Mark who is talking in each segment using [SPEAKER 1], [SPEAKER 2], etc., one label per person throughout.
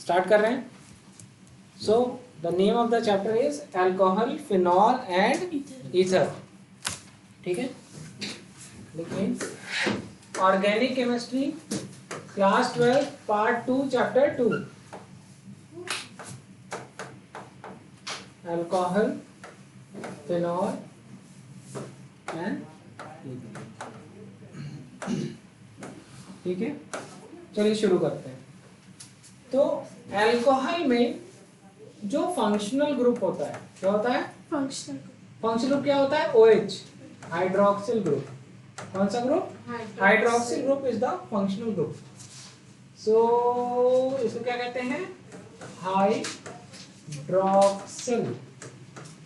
[SPEAKER 1] Start कर रहे हैं। So the name of the chapter is alcohol, phenol and ether. ठीक है, देखिए organic chemistry class 12 part 2 chapter 2 alcohol, phenol and ठीक है, चलिए शुरू करते हैं। तो अल्कोहल में जो फंक्शनल ग्रुप होता है, क्या होता है? फंक्शनल ग्रुप क्या होता है? OH, hydroxyl group. कौन सा group? Hydroxyl group is the functional group. So इसको क्या कहते हैं? Hydroxyl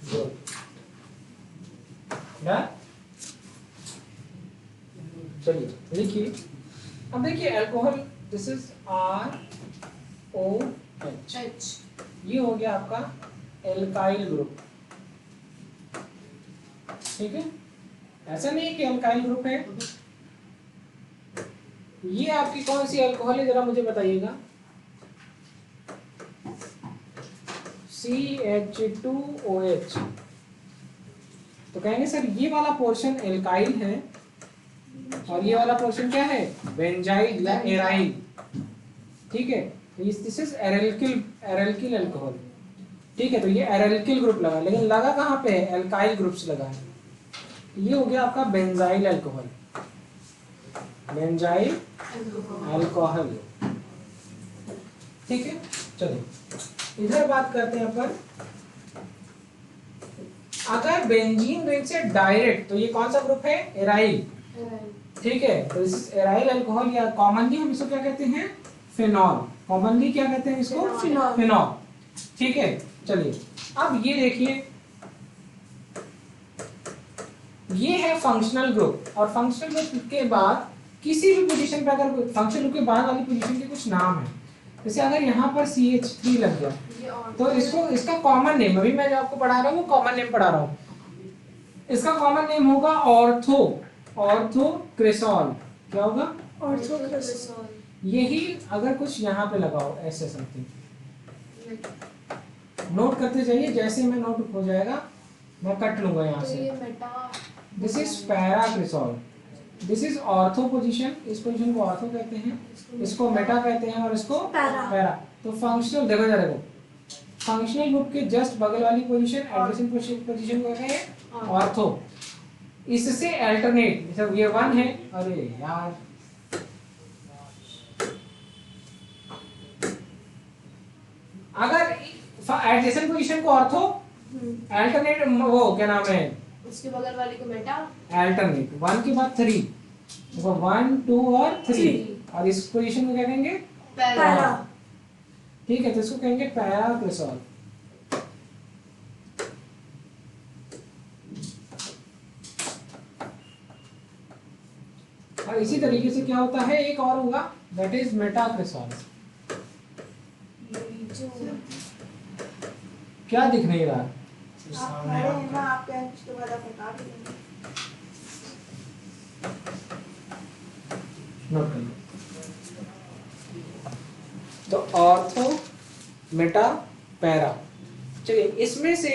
[SPEAKER 1] group. चलिए लिखिए। अब देखिए अल्कोहल, दिस इज ROH, ये हो गया आपका एल्काइल ग्रुप। ठीक है, ऐसा नहीं है कि एल्काइल ग्रुप है। ये आपकी कौन सी अल्कोहल है जरा मुझे बताइएगा? CH2OH। तो कहेंगे सर ये वाला पोर्शन एल्काइल है और ये वाला पोर्शन क्या है? बेंजाइल या एराइल। ठीक है, दिस इज एराइल अल्कोहल। ठीक है, तो ये एराइल ग्रुप लगा, लेकिन लगा कहाँ पे है? एल्काइल ग्रुप से लगा है। ये हो गया आपका बेंजाइल अल्कोहल, बेंजाइल अल्कोहल। ठीक है, चलिए इधर बात करते हैं अपन। अगर बेंजीन रिंग से डायरेक्ट, तो ये कौन सा ग्रुप है? एराइल। ठीक है, तो इस एराइल अल्कोहल या कॉमनली हम इसको क्या कहते हैं? फिनॉल। कॉमनली क्या कहते हैं इसको? फिनॉल। ठीक है, चलिए अब ये देखिए, ये है फंक्शनल ग्रुप। और फंक्शनल ग्रुप के बाद किसी भी पोजीशन पे, अगर फंक्शनल ग्रुप के बाद वाली पोजीशन के कुछ नाम है, जैसे अगर यहाँ पर CH3 लग गया तो इसको, इसका कॉमन नेम, अभी मैं जो आपको पढ़ा रहा हूँ वो कॉमन नेम पढ़ा रहा हूँ, इसका कॉमन नेम होगा ऑर्थोक्रिसॉल। क्या होगा? ऑर्थोक्रिसॉल। यही अगर कुछ यहाँ पे लगाओ ऐसे समथिंग, नोट करते जाइए, जैसे मैं नोट हो जाएगा मैं कट लूंगा यहाँ से। This is paracresol, this is ortho position. इस पोजीशन को ऑर्थो कहते हैं, इसको मेटा कहते हैं और इसको पैरा। तो फंक्शनल, देखो जरा, देखो फंक्शनल ग्रुप के जस्ट बगल वाली पोजीशन, एडजेसेंट पोजीशन को कहते हैं ऑर्थो। इससे अल्टरनेट, जैसे ये 1 है, अरे यार अगर एडजेसेंट पोजीशन को ऑर्थो, अल्टरनेट वो क्या नाम है
[SPEAKER 2] उसके बगल वाले को मेटा,
[SPEAKER 1] अल्टरनेट 1 के बाद 3, देखो 1 2 और 3, और इस पोजीशन को क्या कहेंगे? पैरा। ठीक है, तो इसको कहेंगे पैराक्रिसॉल। और इसी तरीके से क्या होता है, एक और होगा, दैट इज मेटाक्रिसॉल। क्या दिख नहीं रहा? नोट कर लो। तो ऑर्थो, मेटा, पैरा। चलिए इसमें से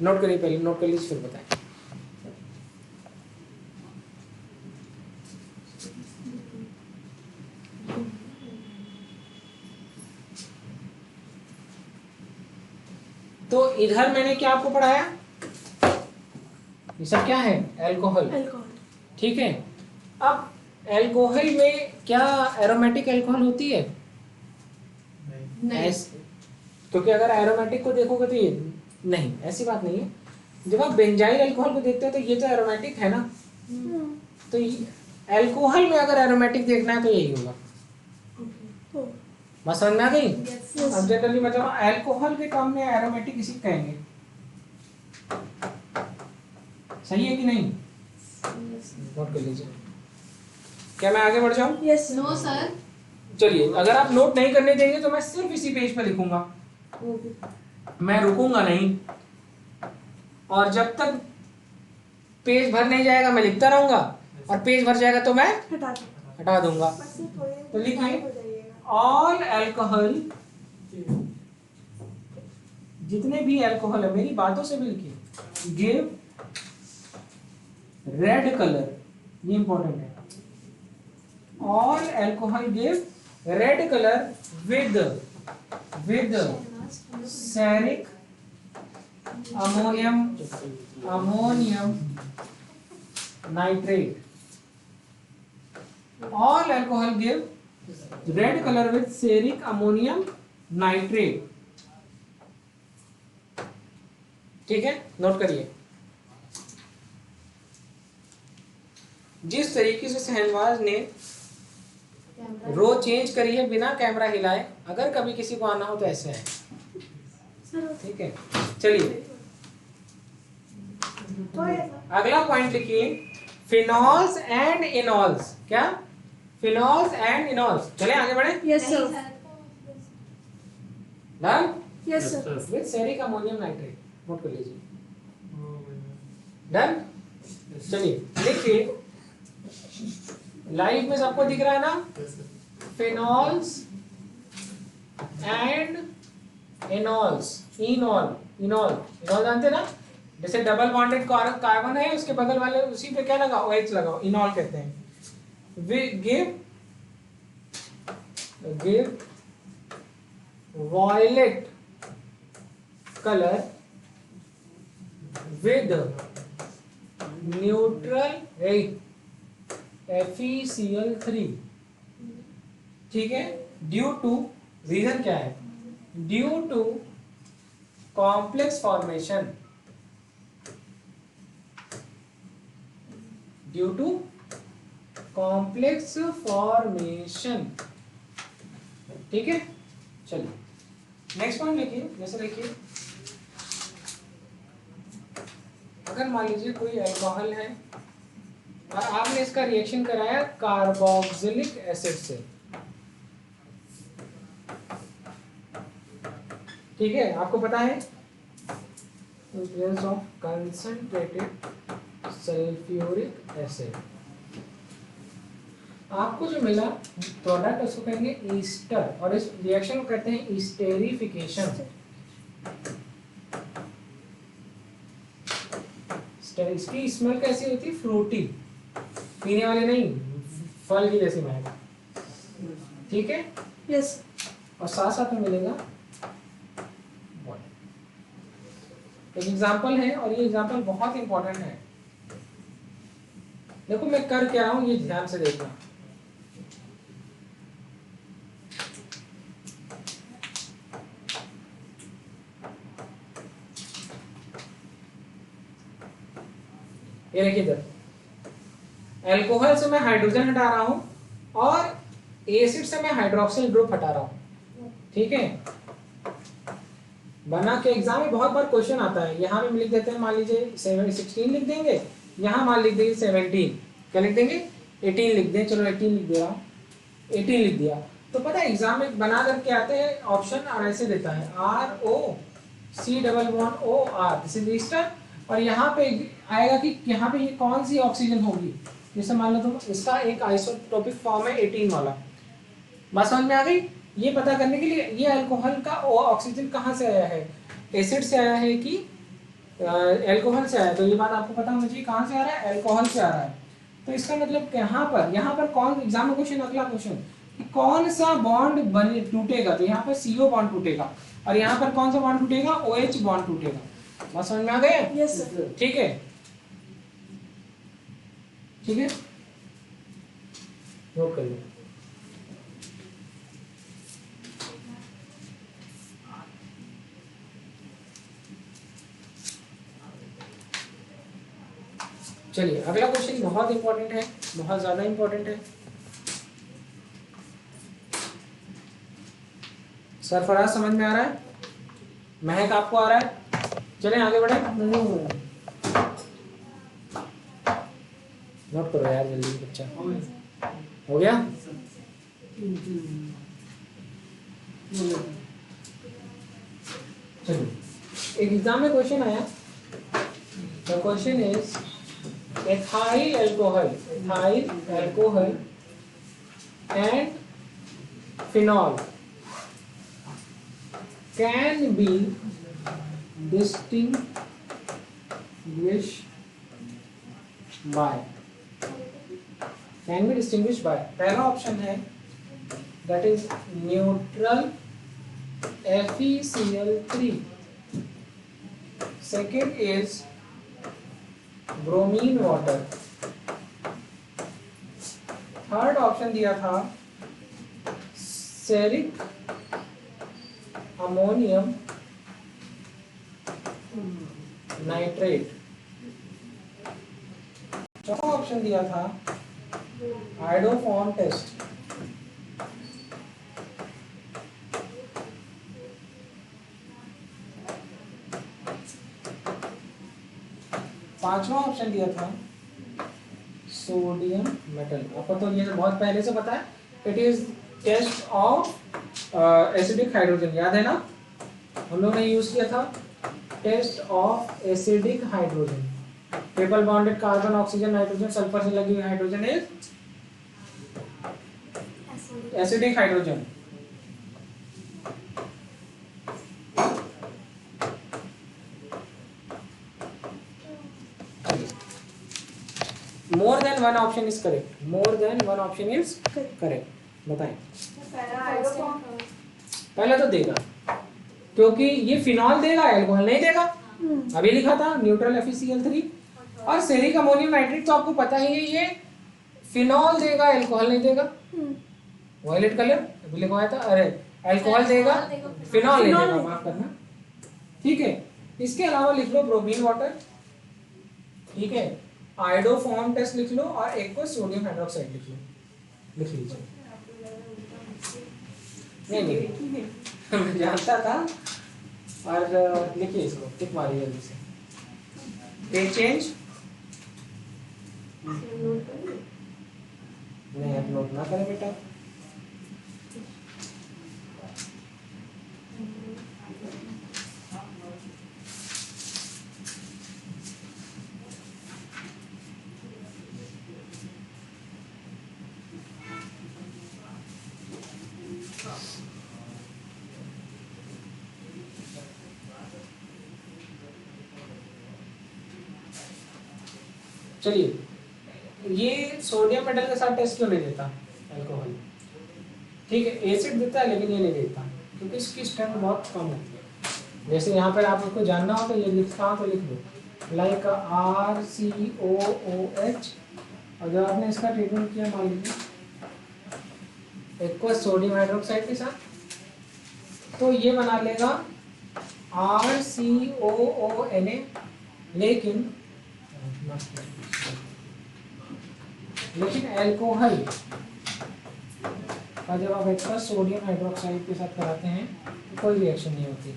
[SPEAKER 1] नोट करिए, पहले नोट कर लीजिए फिर बताएं। तो इधर मैंने क्या आपको पढ़ाया? ये सब क्या है? अल्कोहल। ठीक है, अब अल्कोहल में क्या एरोमेटिक अल्कोहल होती है? नहीं। क्योंकि अगर एरोमेटिक को देखोगे तो ये नहीं, ऐसी बात नहीं है। जब आप बेंजाइल अल्कोहल को देखते हो तो ये तो एरोमेटिक है ना। तो अल्कोहल में अगर एरोमेटिक देखना है तो यही होगा। बात समझ में आ गई? अब जनरली मतलब अल्कोहल के टर्म में एरोमेटिक इसी कहेंगे। सही है कि नहीं? नोट कर लीजिए। क्या मैं आगे बढ़ जाऊं?
[SPEAKER 2] यस। No sir.
[SPEAKER 1] चलिए, अगर आप नोट नहीं करने देंगे तो मैं सिर्फ इसी पेज पे लिखूंगा, मैं रुकूंगा नहीं, और जब तक पेज भर नहीं जाएगा मैं लिखता रहूंगा, और पेज भर जाएगा तो मैं हटा दूंगा। तो लिखिए ऑल अल्कोहल, जितने भी अल्कोहल है, मेरी बातों से भी लिखिए, गिव रेड कलर, ये इंपॉर्टेंट है, all alcohol give red colour with ceric ammonium nitrate, all alcohol give red color with seric ammonium nitrate। ठीक है, नोट करिए। जिस तरीके से शहनवाज ने रो चेंज करी है बिना कैमरा हिलाए, अगर कभी किसी को आना हो तो ऐसे है, ठीक है। चलिए अगला पॉइंट लिखिए, फिनॉल्स एंड इनॉल्स। क्या? Phenols and enols. चले आगे बढ़े।
[SPEAKER 3] Yes sir.
[SPEAKER 1] Done.
[SPEAKER 3] Yes sir.
[SPEAKER 1] With ceric ammonium nitrate, note कर लीजिए। डन। चलिए लिखिए, लाइव में सबको दिख रहा है ना, फिनॉल्स एंड इनॉल्स। इनॉल जानते हैं ना, जैसे डबल बॉन्डेड कार्बन है, उसके बगल वाले उसी पे क्या लगा, OH लगाओ, इनॉल कहते हैं। Give violet colour with neutral FeCl3। ठीक है, ड्यू टू, रीजन क्या है, due to complex formation, due to complex formation. ठीक है, चलिए नेक्स्ट पॉइंट लिखिए। जैसे देखिए, अगर मान लीजिए कोई अल्कोहल है और आपने इसका रिएक्शन कराया कार्बोक्सिलिक एसिड से, ठीक है, आपको पता है presence of concentrated sulphuric acid, आपको जो मिला प्रोडक्ट उसको कहेंगे ईस्टर, और इस रिएक्शन को कहते हैं ईस्टेरिफिकेशन। इसकी स्मेल कैसी होती है, फ्रूटी, पीने वाले नहीं, फल की जैसी महक। ठीक है,
[SPEAKER 3] यस।
[SPEAKER 1] और साथ साथ में मिलेगा एक एग्जांपल है, और ये एग्जांपल बहुत इंपॉर्टेंट है। देखो मैं कर क्या रहा हूं, ये ध्यान से देखना। ये देखिए इधर, अल्कोहल से मैं हाइड्रोजन हटा रहा हूं और एसिड से मैं हाइड्रोक्सिल ग्रुप हटा रहा हूं। ठीक है, बना के एग्जाम में बहुत बार क्वेश्चन आता है, यहाँ में लिख देते हैं, मान लीजिए 16 लिख देंगे, यहाँ मान लिख देंगे 17, क्या लिख देंगे, 18 लिख दें, चलो 18 लिख दिया, 18 लिख दिया, तो पता है एग्जाम में बना करके आते हैं ऑप्शन, और ऐसे देता है ROC_OR, दिस इज ईस्टर, और यहाँ पे आएगा कि यहाँ पे ये कौन सी ऑक्सीजन होगी। जैसे मान लो तुम, इसका एक आइसोटोपिक फॉर्म है 18 वाला, बात समझ में आ गई। ये पता करने के लिए ये अल्कोहल का ऑक्सीजन कहाँ से आया है, एसिड से आया है कि अल्कोहल से आया है, तो ये बात आपको पता होना चाहिए, कहाँ से आ रहा है, अल्कोहल से आ रहा है। तो इसका मतलब यहाँ पर कौन, एग्जाम में क्वेश्चन, अगला क्वेश्चन, कौन सा बॉन्ड बने टूटेगा, तो यहाँ पर CO बॉन्ड टूटेगा, और यहाँ पर कौन सा बॉन्ड टूटेगा, OH बॉन्ड टूटेगा। बात समझ में आ गया?
[SPEAKER 3] Yes sir.
[SPEAKER 1] ठीक है, ठीक है, नोट कर लो। चलिए अगला क्वेश्चन बहुत इंपॉर्टेंट है, बहुत ज्यादा इंपॉर्टेंट है। सरफराज समझ में आ रहा है, महक आपको आ रहा है, चलें आगे बढ़े। नोट करो यार जल्दी, बच्चा हो गया। चलिए, एक एग्जाम में क्वेश्चन आया, the question is ethyl alcohol and phenol can be distinguished by, पहला ऑप्शन है that is neutral FeCl3, second is bromine water, third option दिया था सेरिक अमोनियम नाइट्रेट, चौथा ऑप्शन दिया था आइडोफॉर्म टेस्ट। पांचवा ऑप्शन दिया था सोडियम मेटल। आपको तो ये बहुत पहले से पता है, it is test of acidic hydrogen, याद है ना, हम लोग ने यूज किया था test of acidic hydrogen. Triple bonded carbon oxygen nitrogen sulphur से लगी हुई hydrogen is acidic hydrogen. More than one option is correct, more than one option is correct. बताएं। पहले तो देगा, क्योंकि ये फिनॉल देगा, एल्कोहल नहीं देगा। अभी लिखा था न्यूट्रल FeCl3 और सेरिक अमोनियम नाइट्रेट, तो आपको पता ही है ये फिनॉल देगा, एल्कोहल नहीं देगा। वायलेट कलर अभी लिखवाया था, अरे एल्कोहल देगा, फिनॉल नहीं देगा, माफ करना। ठीक है, इसके अलावा लिख लो ब्रोमीन वाटर, ठीक है, आइडोफॉर्म टेस्ट लिख लो और एक को सोडियम हाइड्रोक्साइड लिख लो, लिख लीजिए। नहीं मैं जानता था, और लिखिए इसको, टिक मारिए जल्दी से। पेज चेंज नहीं, आप नोट ना करें बेटा। चलिए, ये सोडियम मेटल के साथ टेस्ट क्यों नहीं देता अल्कोहल? ठीक है, एसिड देता है लेकिन ये नहीं देता क्योंकि इसकी स्ट्रेंथ बहुत कम होती है। जैसे यहाँ पर आप उसको जानना हो तो ये लिखता हो तो लिख दो लाइक RCOOH, और जब आपने इसका ट्रीटमेंट किया मान लीजिए एक्वा सोडियम हाइड्रोक्साइड के साथ, तो ये बना लेगा RCOONA, लेकिन एल्कोहल का जब आप एक्वा सोडियम हाइड्रोक्साइड के साथ कराते हैं तो कोई रिएक्शन नहीं होती।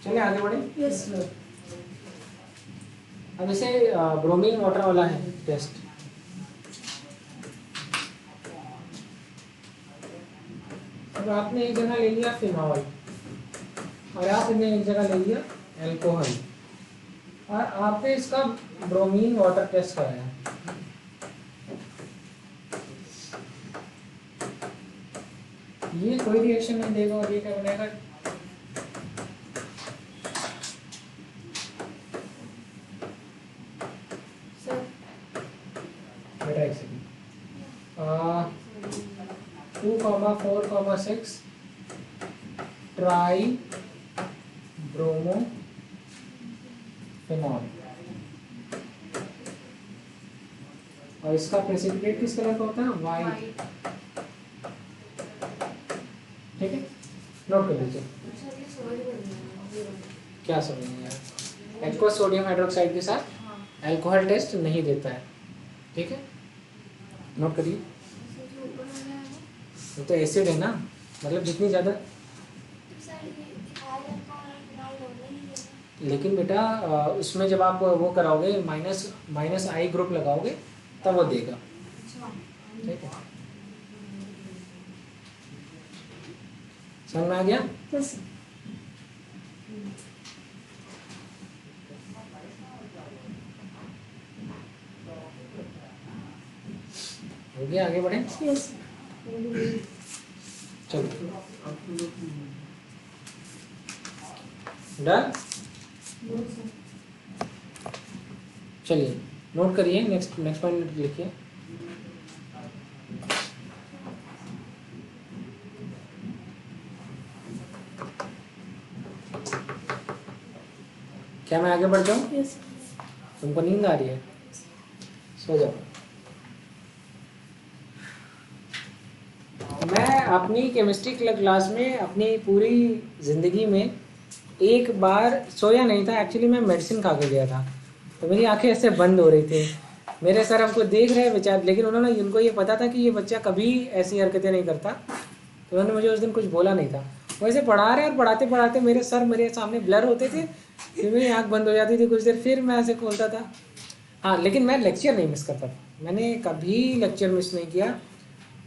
[SPEAKER 1] चलिए आगे बढ़े।
[SPEAKER 3] Yes sir.
[SPEAKER 1] अब इसे ब्रोमीन वाटर वाला है टेस्ट। अब आपने एक जगह ले लिया फिनॉल और आपने एक जगह ले लिया एल्कोहल और आपने इसका ब्रोमीन वाटर टेस्ट कराया। ये कोई रिएक्शन नहीं देगा और ये क्या बनेगा? बेटा एक सेकंड, 2,4,6 ट्राई ब्रोमो फिनॉल, और इसका प्रेसिपिटेट किस कलर का होता है? वाइट। ठीक है, नोट कर लीजिए। क्या समझ नहीं आया? एक्वा सोडियम हाइड्रोक्साइड के साथ अल्कोहल टेस्ट नहीं देता है। ठीक है, नोट करिए। वो तो एसिड है ना, मतलब जितनी ज़्यादा, लेकिन बेटा उसमें जब आप वो कराओगे माइनस आई ग्रुप लगाओगे तब वो देगा। ठीक है, समझ में आ गया?
[SPEAKER 3] यस।
[SPEAKER 1] हो गया, आगे बढ़े।
[SPEAKER 3] यस
[SPEAKER 1] चलो डन। चलिए नोट करिए, नेक्स्ट पॉइंट लिखिए। क्या मैं आगे बढ़ जाऊं?
[SPEAKER 3] यस
[SPEAKER 1] तुमको नींद आ रही है? सो जाओ। मैं अपनी केमिस्ट्री क्लास में अपनी पूरी ज़िंदगी में एक बार सोया नहीं था। एक्चुअली मैं मेडिसिन खा के गया था, तो मेरी आंखें ऐसे बंद हो रही थी। मेरे सर हमको देख रहे बेचारे, लेकिन उनको ये पता था कि ये बच्चा कभी ऐसी हरकतें नहीं करता, तो उन्होंने मुझे उस दिन कुछ बोला नहीं था। वैसे पढ़ा रहे और पढ़ाते पढ़ाते मेरे सर मेरे सामने ब्लर होते थे, फिर मेरी आँख बंद हो जाती थी कुछ देर, फिर मैं ऐसे खोलता था। हाँ, लेकिन मैं लेक्चर नहीं मिस करता था, मैंने कभी लेक्चर मिस नहीं किया।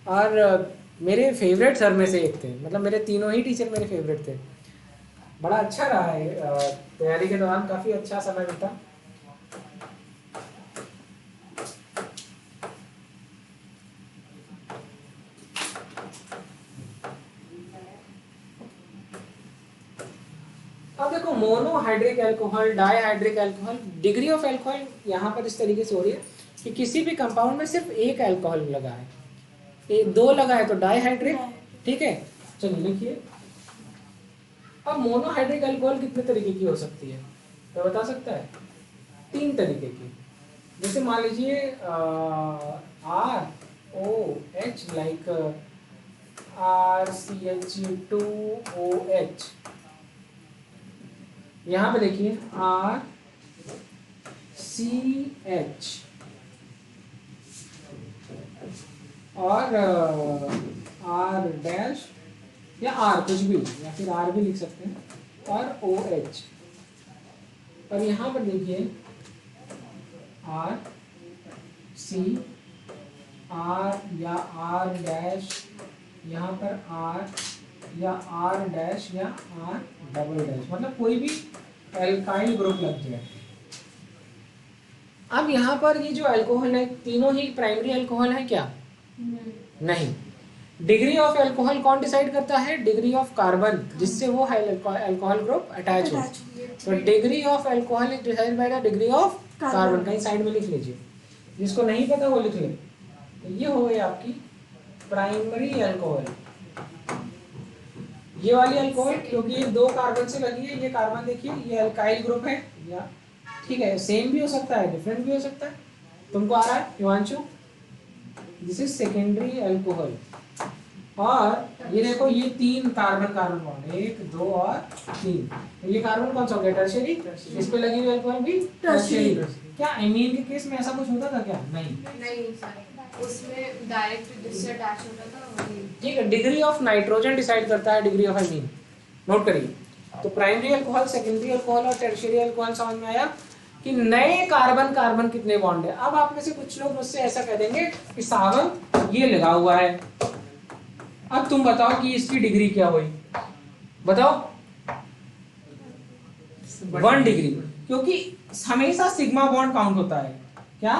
[SPEAKER 1] और मेरे फेवरेट सर में से एक थे, मतलब मेरे तीनों ही टीचर मेरे फेवरेट थे। बड़ा अच्छा रहा है, तैयारी के दौरान काफ़ी अच्छा समय बीता। अब देखो, monohydric alcohol, dihydric alcohol, degree of alcohol यहाँ पर इस तरीके से हो रही है कि किसी भी कंपाउंड में सिर्फ एक अल्कोहल लगा है, दो लगा है तो डाईहाइड्रिक। ठीक है, चलिए लिखिए। अब मोनोहाइड्रिक अल्कोहल कितने तरीके की हो सकती है, तो बता सकता है? 3 तरीके की। जैसे मान लीजिए ROH, लाइक RCH2OH। यहाँ पे देखिए RCH और R डैश या R कुछ भी, या फिर R भी लिख सकते हैं, और OH। और यहाँ पर देखिए R C R या R डैश, यहाँ पर R या R डैश या R डबल डैश, मतलब कोई भी एल्काइल ग्रुप लग जाए। अब यहाँ पर ये जो अल्कोहल है, तीनों ही प्राइमरी अल्कोहल है क्या? नहीं। डिग्री ऑफ अल्कोहल कौन डिसाइड करता है? डिग्री ऑफ कार्बन, जिससे वो अल्कोहल ग्रुप अटैच हो। तो degree of alcohol is decided by the degree of carbon. कहीं साइड में लिख लीजिए, जिसको नहीं पता वो लिख ले। तो ये हो गई आपकी प्राइमरी अल्कोहल। ये वाली अल्कोहल, क्योंकि ये 2 कार्बन से लगी है, ये कार्बन देखिए ये अल्काइल ग्रुप है, या ठीक है, सेम भी हो सकता है, डिफरेंट भी हो सकता है। तुमको आ रहा है Himanshu? This is secondary alcohol. और ये देखो, ये 3 कार्बन बॉन्ड, 1 2 और 3। ये कार्बन कौन सा हो गया? टर्शियरी। इस पे लगी हुई अल्कोहल भी टर्शियरी। क्या एमीन के केस में ऐसा कुछ होता था क्या? नहीं
[SPEAKER 2] सर, उसमें डायरेक्ट जिससे अटैच होता था वही।
[SPEAKER 1] ठीक है, डिग्री ऑफ नाइट्रोजन डिसाइड करता है डिग्री ऑफ एमीन। नोट करिए। तो प्राइमरी अल्कोहल, सेकेंडरी अल्कोहल और टर्शियरी अल्कोहल समझ में आया कि नए कार्बन कितने बॉन्ड है। अब आप में से कुछ लोग मुझसे ऐसा कह देंगे कि साहब ये लगा हुआ है, अब तुम बताओ कि इसकी डिग्री क्या हुई, बताओ। 1 डिग्री, क्योंकि हमेशा सिग्मा बॉन्ड काउंट होता है। क्या?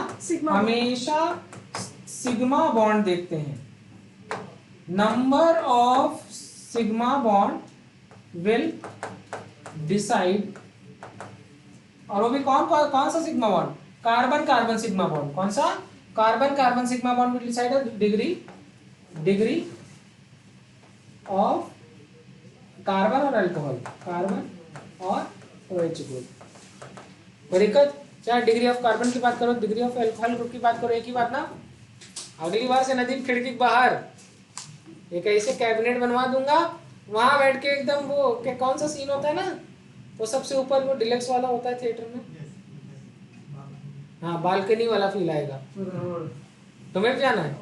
[SPEAKER 1] हमेशा सिग्मा बॉन्ड देखते हैं। Number of sigma bond will decide, और वो भी कौन सा sigma bond? Carbon sigma bond. कौन सा? Carbon sigma bond will decide degree of carbon और अल्कोहल, कार्बन और OH ग्रुप। कोई दिक्कत? चाहे डिग्री ऑफ कार्बन की बात करो, डिग्री ऑफ अल्कोहल ग्रुप की बात करो, एक ही बात ना। अगली बार से नदीम खिड़की के बाहर एक ऐसे कैबिनेट बनवा दूंगा, वहां बैठ के एकदम वो क्या, कौन सा सीन होता है ना, वो सबसे ऊपर वो डिलक्स वाला होता है थिएटर में, हाँ, बालकनी वाला फील आएगा। तुम्हें भी जाना है?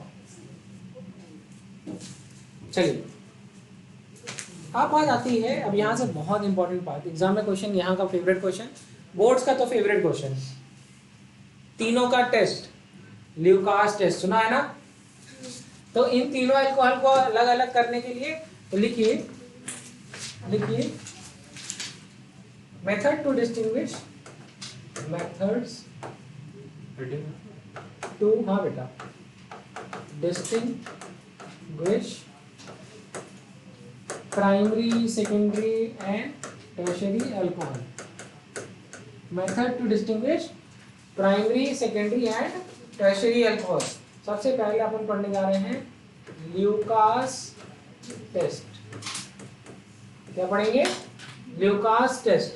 [SPEAKER 1] चलिए, अब बात आती है, अब यहाँ से बहुत इंपॉर्टेंट बात, एग्जाम में क्वेश्चन, यहाँ का फेवरेट क्वेश्चन, बोर्ड्स का तो फेवरेट क्वेश्चन, तीनों का टेस्ट, ल्यूकास टेस्ट सुना है ना। तो इन तीनों अल्कोहल को अलग अलग करने के लिए तो लिखिए method to distinguish, methods to, हाँ बेटा, distinguish primary, secondary and tertiary alcohol. Method to distinguish primary, secondary and tertiary alcohol. सबसे पहले अपन पढ़ने जा रहे हैं ल्यूकास टेस्ट. क्या पढ़ेंगे? Lucas test.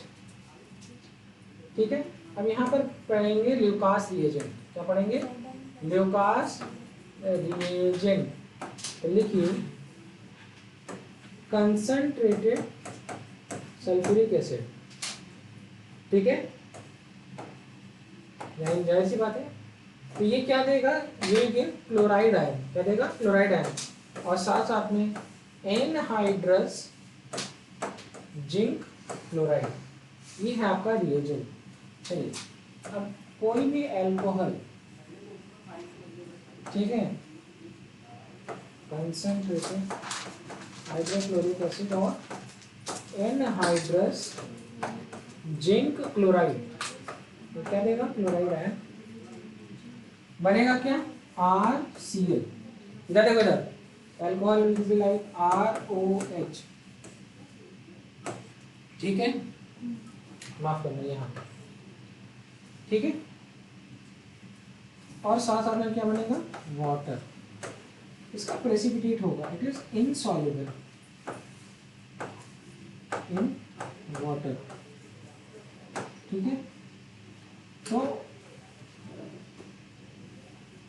[SPEAKER 1] ठीक है. अब यहाँ पर पढ़ेंगे ल्यूकास रिएजेंट. क्या पढ़ेंगे? Lucas reagent. तो लिखिए कंसंट्रेटेड सल्फ्यूरिक एसिड. ठीक है. यही जाहिर सी बात है. तो ये क्या देगा? ये क्लोराइड आयन. क्या देगा? Chloride ion. और साथ साथ में एनहाइड्रस जिंक क्लोराइड. ये है आपका रिएजेंट. चलिए अब कोई भी एल्कोहल, ठीक है, कंसंट्रेटेड हाइड्रोक्लोरिक एसिड और एनहाइड्रस जिंक क्लोराइड. तो क्या देगा? Chloride ion. बनेगा क्या? RCl. इधर देखो, इधर alcohol will be like ROH. ठीक है. माफ करना यहाँ. ठीक है. और साथ साथ में क्या बनेगा? वाटर. इसका प्रेसिपिटेट होगा. It is insoluble in water. ठीक है. तो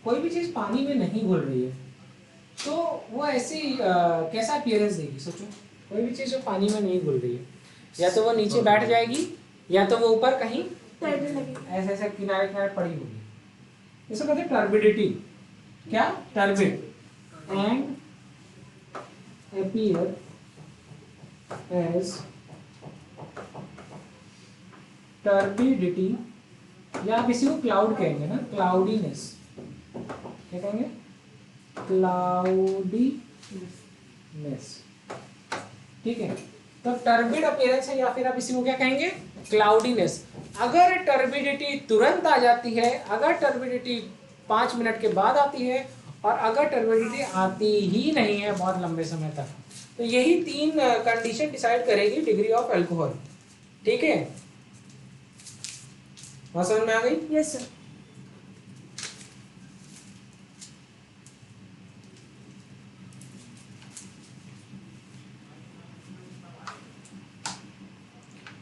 [SPEAKER 1] कोई भी चीज पानी में नहीं घुल रही है तो वो ऐसी कैसा अपीयरेंस देगी? सोचो. कोई भी चीज जो पानी में नहीं घुल रही है, या तो वो नीचे बैठ जाएगी या तो वो ऊपर कहीं ऐसे ऐसे किनारे किनारे पड़ी होगी. इसको कहते हैं टर्बिडिटी. क्या? Turbid. And appear as turbidity, या आप इसी को क्लाउड कहेंगे ना, क्लाउडीनेस. क्या कहेंगे? क्लाउडीनेस. ठीक है. तो टर्बिड अपीयरेंस है, या फिर आप इसी को क्या कहेंगे? क्लाउडीनेस. अगर टर्बिडिटी तुरंत आ जाती है, अगर टर्बिडिटी 5 मिनट के बाद आती है, और अगर टर्बिडिटी आती ही नहीं है बहुत लंबे समय तक, तो यही 3 कंडीशन डिसाइड करेगी डिग्री ऑफ अल्कोहल. ठीक है. बात समझ में आ गई?
[SPEAKER 3] Yes sir.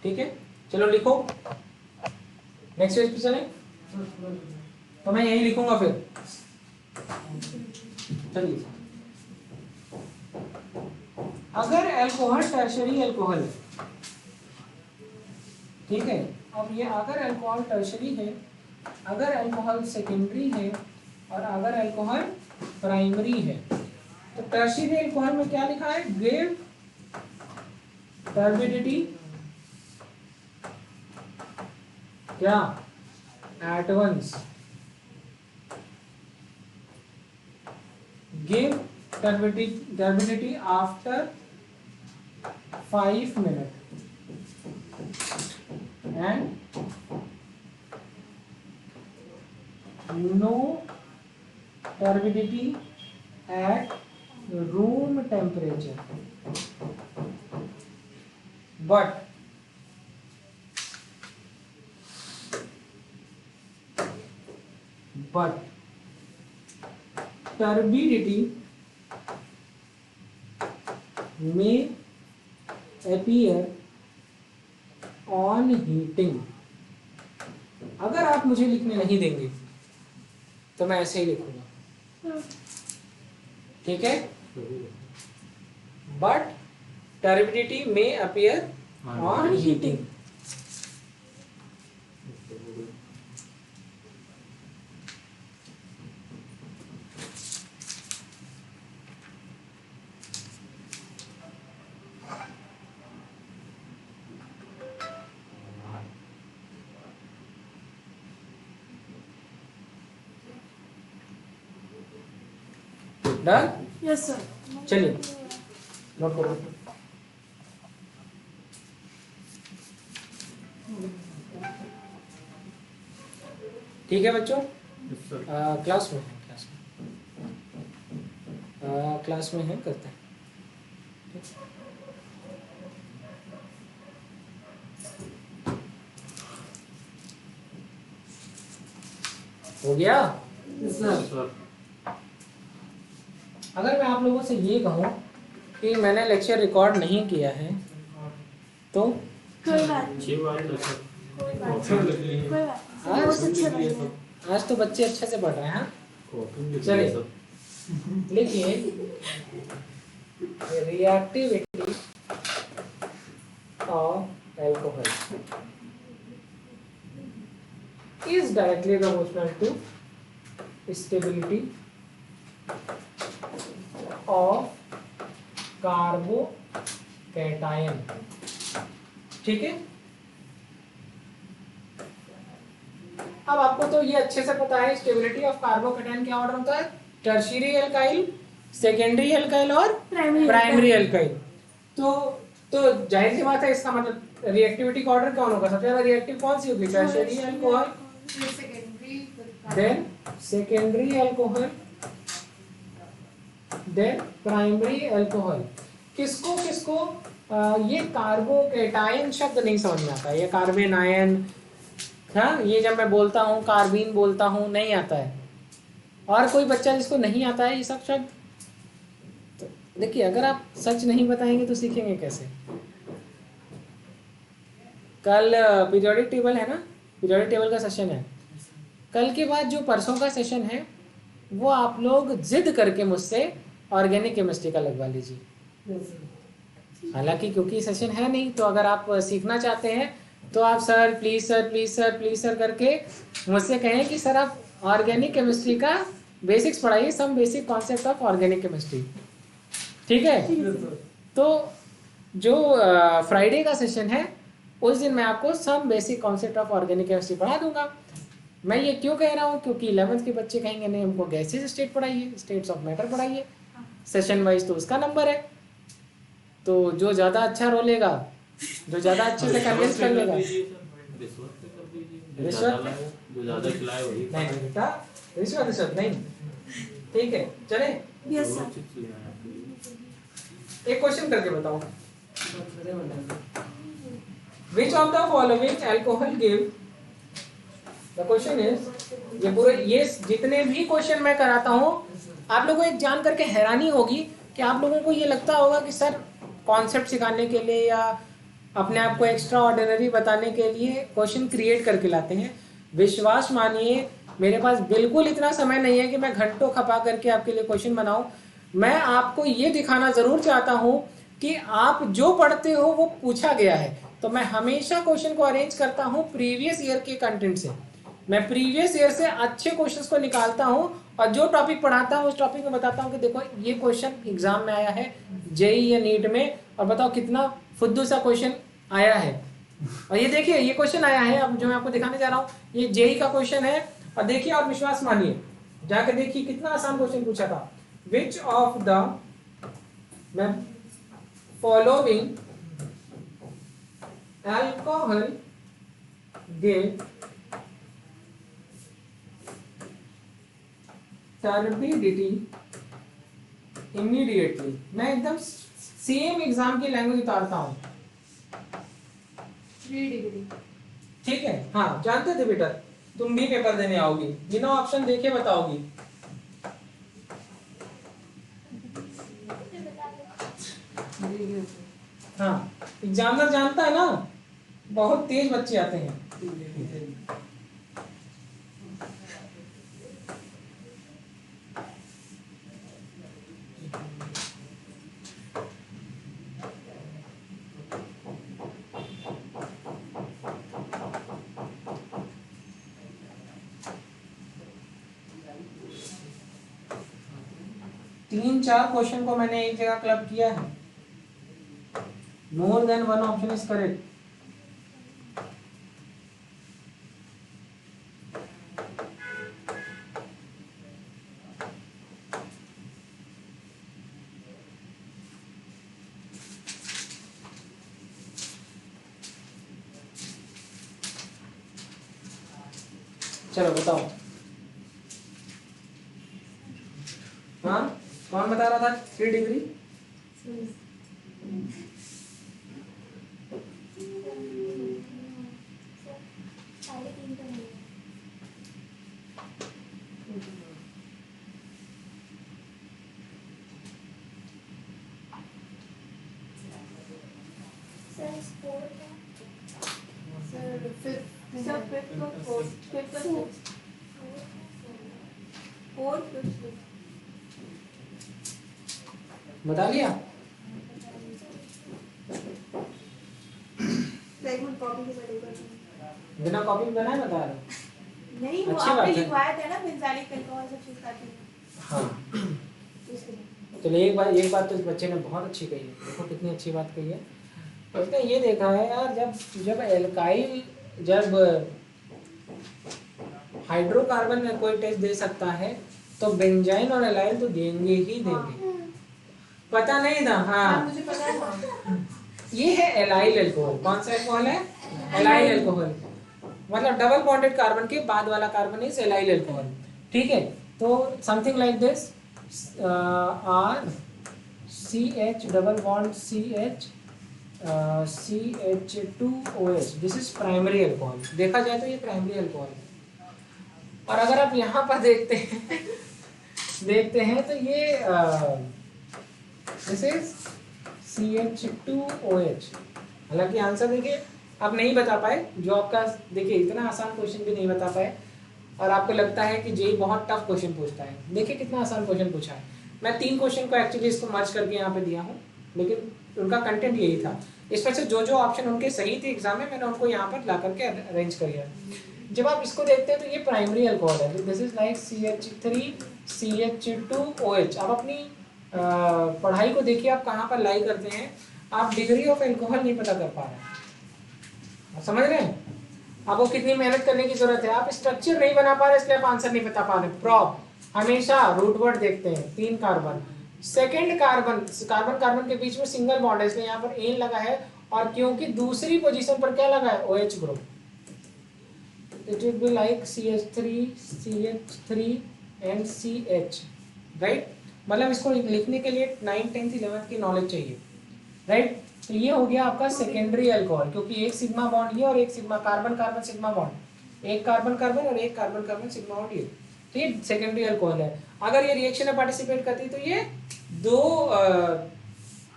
[SPEAKER 1] ठीक है. चलो लिखो. नेक्स्ट पेज पे चले. तो मैं यही लिखूंगा फिर. चलिए. अगर अल्कोहल टर्शरी अल्कोहल है, ठीक है. अब ये अगर अल्कोहल टर्शरी है, अगर अल्कोहल सेकेंडरी है और अगर अल्कोहल प्राइमरी है, तो टर्शरी अल्कोहल में क्या लिखा है? गिव टर्बिडिटी क्या? At once. Give turbidity after 5 minutes and no turbidity at room temperature, but turbidity may appear on heating. अगर आप मुझे लिखने नहीं देंगे तो मैं ऐसे ही लिखूंगा. ठीक है. बट टर्बिडिटी में appear on heating. Done.
[SPEAKER 3] Yes sir.
[SPEAKER 1] चलिए नोट करो. ठीक है बच्चों. क्लास में क्लास में है, करते हैं। हो गया सर? अगर मैं आप लोगों से ये कहूँ कि मैंने लेक्चर रिकॉर्ड नहीं किया है तो
[SPEAKER 3] कोई बात नहीं,
[SPEAKER 1] आज तो बच्चे अच्छे से पढ़ रहे हैं। चलिए लिखिए, reactivity of alcohol is directly proportional to stability of carbocation। ठीक है, अब आपको तो ये अच्छे से पता है स्टेबिलिटी ऑफ कार्बोकेटायन क्या ऑर्डर होता है, टर्शियरी एल्काइल, सेकेंडरी एल्काइल और प्राइमरी एल्काइल। तो जाहिर सी बात है, इसका मतलब रिएक्टिविटी का ऑर्डर कौन होगा, सबसे ज्यादा रिएक्टिव कौन सी होगी, tertiary alcohol, then secondary alcohol, then primary alcohol. किसको किसको ये कार्बोकेटायन शब्द नहीं समझ में आता है, ये कार्बेन आयन, हाँ ये जब मैं बोलता हूँ कार्बीन बोलता हूँ नहीं आता है। और कोई बच्चा जिसको नहीं आता है ये सब शब्द, तो देखिए अगर आप सच नहीं बताएंगे तो सीखेंगे कैसे। कल पीरियोडिक टेबल है ना, पीरियोडिक टेबल का सेशन है, कल के बाद जो परसों का सेशन है वो आप लोग जिद करके मुझसे ऑर्गेनिक केमिस्ट्री का लगवा लीजिए। हालांकि क्योंकि सेशन है नहीं, तो अगर आप सीखना चाहते हैं तो आप sir please sir please sir please sir करके मुझसे कहें कि सर आप ऑर्गेनिक केमिस्ट्री का बेसिक्स पढ़ाइए, some basic concept of organic chemistry. ठीक है, तो जो फ्राइडे का सेशन है उस दिन मैं आपको some basic concept of organic chemistry पढ़ा दूंगा। मैं ये क्यों कह रहा हूँ, क्योंकि 11th के बच्चे कहेंगे नहीं हमको गैसेस स्टेट पढ़ाइए, स्टेट्स ऑफ मैटर पढ़ाइए सेशन वाइज, तो उसका नंबर है। तो जो ज़्यादा अच्छा रोलेगा, जो ज़्यादा अच्छे से कन्विंस कर लेगा, रिश्वत नहीं बेटा, रिश्वत नहीं। ठीक है चले,
[SPEAKER 3] यस सर।
[SPEAKER 1] एक क्वेश्चन करके बताओ, which of the following alcohol give, the question is, ये पूरे ये जितने भी क्वेश्चन मैं कराता हूँ आप लोगों को एक जान करके हैरानी होगी कि आप लोगों को ये लगता होगा कि सर कॉन्सेप्ट सिखाने के लिए या अपने आप को एक्स्ट्रा ऑर्डिनरी बताने के लिए क्वेश्चन क्रिएट करके लाते हैं। विश्वास मानिए मेरे पास बिल्कुल इतना समय नहीं है कि मैं घंटों खपा करके आपके लिए क्वेश्चन बनाऊं। मैं आपको ये दिखाना जरूर चाहता हूं कि आप जो पढ़ते हो वो पूछा गया है। तो मैं हमेशा क्वेश्चन को अरेंज करता हूं प्रीवियस ईयर के कंटेंट से। मैं प्रीवियस ईयर से अच्छे क्वेश्चंस को निकालता हूं और जो टॉपिक पढ़ाता हूं उस टॉपिक में बताता हूं कि देखो ये क्वेश्चन एग्जाम में आया है, जेईई या नीट में, और बताओ कितना फुद्दू सा क्वेश्चन आया है। और ये देखिए ये क्वेश्चन आया है, अब जो मैं आपको दिखाने जा रहा हूँ ये जेईई का क्वेश्चन है। और देखिए और विश्वास मानिए, जाके देखिए कितना आसान क्वेश्चन पूछा था। Which of the following alcohol give turbidity immediately. मैं एकदम सेम एग्जाम की लैंग्वेज उतारता हूं।
[SPEAKER 2] 3 डिग्री।
[SPEAKER 1] ठीक है, हाँ जानते थे बेटा तुम भी पेपर देने आओगी, बिना ऑप्शन देखे बताओगी। हाँ एग्जामिनर जानता है ना, बहुत तेज बच्चे आते हैं। तीन चार क्वेश्चन को मैंने एक जगह क्लब किया है। मोर than one option is correct. चलो बताओ, हाँ कौन बता रहा था 3 डिग्री? बता लिया? बिना कॉपी बनाए बता रहा?
[SPEAKER 4] नहीं, वो
[SPEAKER 1] अच्छी
[SPEAKER 4] आपने
[SPEAKER 1] बात है।
[SPEAKER 4] लिखवाया था ना बेंजालिक अल्कोहल सब चीज खाते हैं।
[SPEAKER 1] हाँ
[SPEAKER 4] इसलिए।
[SPEAKER 1] चलिए एक बात तो इस बच्चे ने बहुत अच्छी कही है, देखो कितनी अच्छी बात कही है। उसने ये देखा है यार, जब एल्काइल, जब हाइड्रोकार्बन में कोई टेस्ट दे सकता है तो बेंजाइन और एलाइल तो देंगे ही देंगे। पता नहीं था? हाँ
[SPEAKER 4] मुझे पता है।
[SPEAKER 1] ये है एलाइल अल्कोहल। कौन सा अल्कोहल है? Allyl alcohol. मतलब डबल बॉन्डेड कार्बन के बाद वाला कार्बन इज एलाइल अल्कोहल। ठीक है, तो something like this are CH double bond CH CH2OH, this is primary alcohol. देखा जाए तो ये प्राइमरी अल्कोहल है। और अगर आप यहाँ पर देखते हैं तो ये दिस इज CH2OH। हालांकि आंसर देखिए आप नहीं बता पाए, जो आपका देखिए इतना आसान क्वेश्चन भी नहीं बता पाए, और आपको लगता है कि जेई बहुत टफ क्वेश्चन पूछता है। देखिए कितना आसान क्वेश्चन पूछा है। मैं 3 क्वेश्चन को एक्चुअली इसको मर्ज करके यहाँ पे दिया हूँ, लेकिन उनका कंटेंट यही था। इसमें से जो जो ऑप्शन उनके सही थे एग्जाम में, मैंने उनको यहाँ पर ला करके अरेंज कर लिया। जब आप इसको देखते हैं तो ये प्राइमरी अल्कोहल है, दिस इज लाइक CH3CH2OH। आप अपनी पढ़ाई को देखिए, आप कहाँ पर लाई करते हैं, आप डिग्री ऑफ अल्कोहल नहीं पता कर पा रहे हैं। आप समझ रहे हैं आपको कितनी मेहनत करने की जरूरत है? आप स्ट्रक्चर नहीं बना पा रहे, इसलिए आप आंसर नहीं बता पा रहे। प्रॉप हमेशा रूट वर्ड देखते हैं, 3 कार्बन, सेकेंड कार्बन के बीच में सिंगल बॉन्ड है, इसलिए यहाँ पर एन लगा है, और क्योंकि दूसरी पोजीशन पर क्या लगा है? OH group. It will be like CH3 and CH, right? मतलब इसको लिखने के लिए 9th 10th 11th की नॉलेज चाहिए, राइट? तो ये हो गया आपका सेकेंडरी अल्कोहल, क्योंकि एक सिग्मा बॉन्ड ये और एक सिग्मा कार्बन सिग्मा बॉन्ड, एक कार्बन और एक कार्बन सिग्मा बॉन्ड ये, तो ये सेकेंडरी अल्कोहल है। अगर ये रिएक्शन में पार्टिसिपेट करती तो ये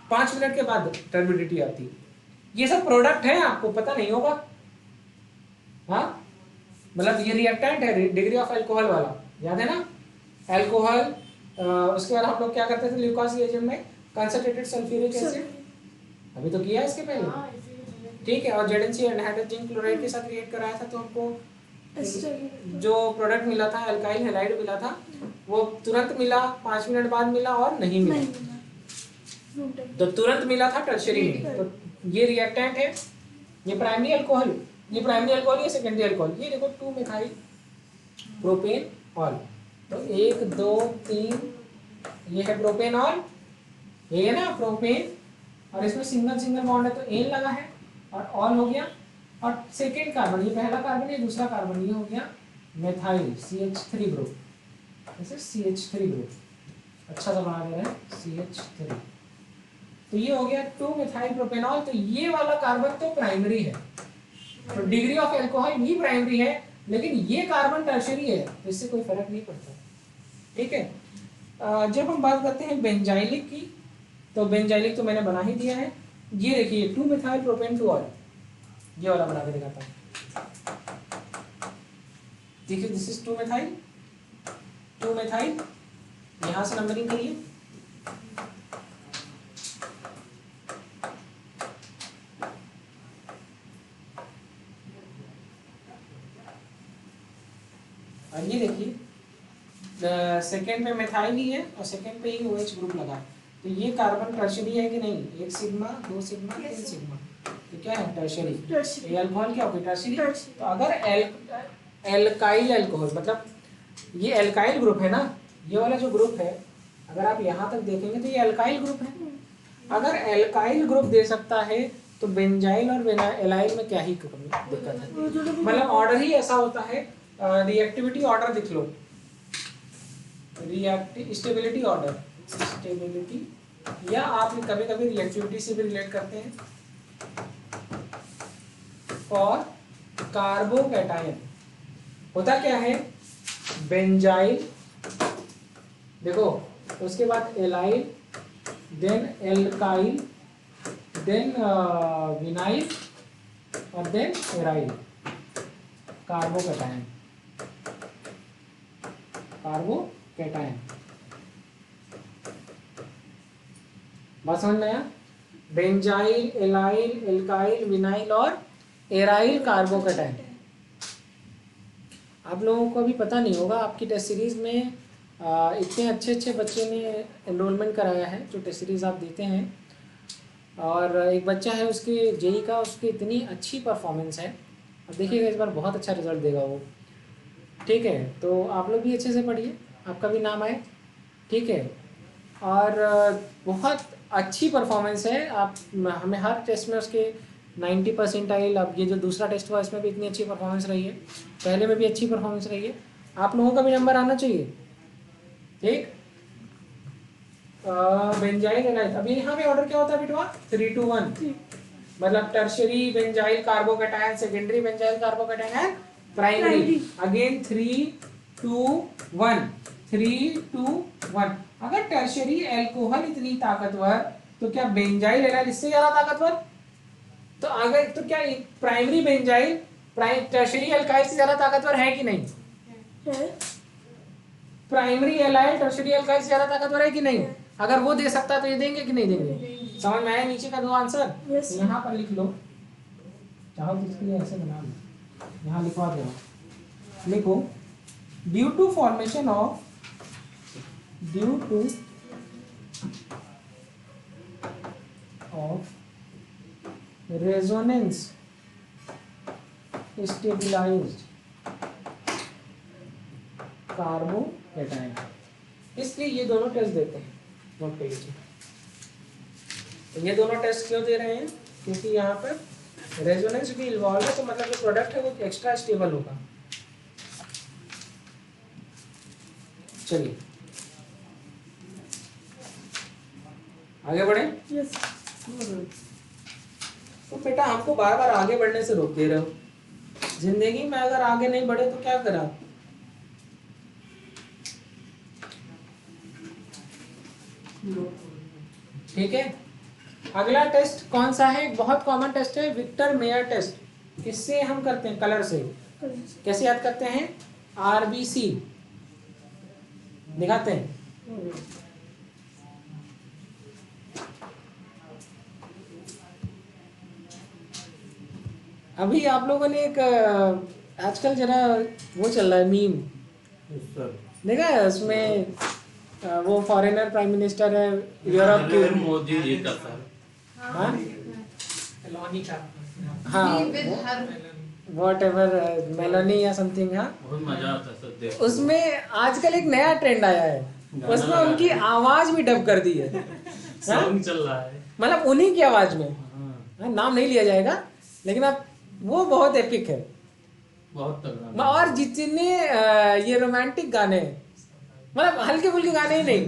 [SPEAKER 1] 5 मिनट के बाद टर्बिडिटी आती। ये सब प्रोडक्ट है, आपको पता नहीं होगा। हाँ मतलब ये रिएक्टेंट है, डिग्री ऑफ अल्कोहल वाला, याद है ना? अल्कोहल, उसके बाद हम लोग क्या करते थे ल्यूकास रिएजेंट में? कंसंट्रेटेड सल्फ्यूरिक एसिड, अभी तो किया इसके पहले, ठीक है। और ZnC एनहाइड्रस जिंक क्लोराइड के साथ रिएक्ट कराया था, तो हमको जो प्रोडक्ट मिला था अल्काइल हैलाइड मिला था, वो तुरंत मिला, 5 मिनट बाद मिला, और नहीं मिला। तो तुरंत मिला था टर्शियरी में, तो ये रिएक्टेंट है, ये प्राइमरी अल्कोहल, ये सेकेंडरी अल्कोहल। ये देखो 2 मिथाइल प्रोपेन ऑल, तो 1 2 3, ये है प्रोपेनॉल, ये है ना प्रोपेन, और इसमें सिंगल बॉन्ड है तो एन लगा है, और ऑल हो गया। और सेकेंड कार्बन, ये पहला कार्बन, ये दूसरा कार्बन, ये हो गया methyl CH3 group, this is CH3 group. अच्छा सा बना दे रहे हैं CH3, तो ये हो गया 2 मिथाइल प्रोपेनॉल। तो ये वाला कार्बन तो प्राइमरी है, तो डिग्री ऑफ अल्कोहल भी प्राइमरी है, लेकिन ये कार्बन टर्शियरी है, तो इससे कोई फर्क नहीं पड़ता। ठीक है, जब हम बात करते हैं बेंजाइलिक की, तो बेंजाइलिक तो मैंने बना ही दिया है। ये देखिए 2 मिथाइल प्रोपेन टू ऑल, ये वाला बना के दिखाता हूँ। देखिए दिस इज 2 मिथाइल, यहां से नंबरिंग करिए। और ये देखिए सेकेंड पे मिथाइल ही है, और सेकेंड पे ही OH ग्रुप लगा है, तो ये कार्बन टर्शियरी है कि नहीं? 1 सिग्मा 2 सिग्मा 3 सिग्मा, तो क्या है? टर्शियरी। ये अल्कोहल क्या होगा? टर्शियरी। तो अगर एल्काइल अल्कोहल, मतलब ये एल्काइल ग्रुप है ना, ये वाला जो ग्रुप है, अगर आप यहाँ तक देखेंगे तो ये एल्काइल ग्रुप है। अगर एल्काइल ग्रुप दे सकता है तो बेंजाइल और एलाइल में क्या ही दिक्कत है? मतलब ऑर्डर ही ऐसा होता है। रिएक्टिविटी ऑर्डर दिख लो, रिएक्टिव स्टेबिलिटी ऑर्डर, स्टेबिलिटी, या आप कभी कभी रिएक्टिविटी से भी रिलेट करते हैं, फॉर कार्बोकैटायन। होता क्या है, बेंजाइल, देखो उसके बाद allyl, then alkyl, then vinyl और देन एराइल, कार्बोकैटायन। कार्बोकैटायन बात समझ में आया? बेंजाइल, एलाइल, एल्काइल, विनाइल और एराइल कार्बोकैटायन। आप लोगों को अभी पता नहीं होगा, आपकी टेस्ट सीरीज में इतने अच्छे अच्छे बच्चे ने एनरोलमेंट कराया है जो टेस्ट सीरीज आप देते हैं, और एक बच्चा है उसके जेई का, उसकी इतनी अच्छी परफॉर्मेंस है, अब देखिएगा इस बार बहुत अच्छा रिजल्ट देगा वो। ठीक है, तो आप लोग भी अच्छे से पढ़िए, आपका भी नाम आए। ठीक है, और बहुत अच्छी परफॉर्मेंस है। आप हमें हर टेस्ट में उसके 90 परसेंटाइल, अब ये जो दूसरा टेस्ट हुआ इसमें भी इतनी अच्छी परफॉर्मेंस रही है, पहले में भी अच्छी परफॉर्मेंस रही है, आप लोगों का भी नंबर आना चाहिए। ठीक, बेंजाइल एलाइल, अभी यहाँ पे ऑर्डर क्या होता है बेटवा? 3 to 1, मतलब tertiary benzyl carbocation, secondary benzyl carbocation है, प्राइमरी। Again 3 to 1, 3 to 1। अगर टर्शियरी अल्कोहल इतनी ताकतवर, तो क्या बेंजाइल एलाइल इससे ज्यादा ताकतवर? तो अगर तो क्या प्राइमरी बेंजाइल टर्शियरी अल्काइल से ज्यादा ताकतवर है कि नहीं? प्राइमरी एलाइल टर्शियरी अल्काइल से ज्यादा ताकतवर है कि नहीं? अगर वो दे सकता तो ये देंगे कि नहीं देंगे? समझ में आया नीचे का दो आंसर? यहाँ पर लिख लो, चाहो तो इसके लिए ऐसे बना लो, यहाँ लिखवा दे रहा हूँ, लिखो due to formation of resonance stabilised carbocation, इसलिए ये दोनों टेस्ट देते हैं। नोट कर लीजिए, तो ये दोनों टेस्ट क्यों दे रहे हैं? क्योंकि यहाँ पर रेजोनेंस भी इन्वॉल्व है, तो मतलब जो प्रोडक्ट है वो एक्स्ट्रा स्टेबल होगा। चलिए आगे बढ़े। तो बेटा आपको बार बार आगे बढ़ने से रोक दे रहे हो। जिंदगी में अगर आगे नहीं बढ़े तो क्या करा? ठीक है, अगला टेस्ट कौन सा है? बहुत कॉमन टेस्ट है, विक्टर मेयर टेस्ट। किससे हम करते हैं? कलर से। कैसे याद करते हैं? आरबीसी दिखाते हैं। अभी आप लोगों ने एक आजकल जरा वो चल रहा है मीम, देखा है? उसमें वो फॉरेनर प्राइम मिनिस्टर है यूरोप के,
[SPEAKER 3] मोदी जी का था।
[SPEAKER 1] हाँ हाँ, वॉट एवर, मेलोनी या समथिंग। हाँ,
[SPEAKER 3] बहुत मजा आता है सब देख।
[SPEAKER 1] उसमें आजकल एक नया ट्रेंड आया है, उसमें उनकी आवाज भी डब कर दी है।
[SPEAKER 3] सॉन्ग चल रहा है,
[SPEAKER 1] मतलब उन्हीं की आवाज में।
[SPEAKER 3] हाँ,
[SPEAKER 1] नाम नहीं लिया जाएगा, लेकिन अब वो बहुत एपिक है।
[SPEAKER 3] बहुत तगड़ा।
[SPEAKER 1] और जितने ये रोमांटिक गाने, मतलब हल्के फुल्के गाने ही नहीं,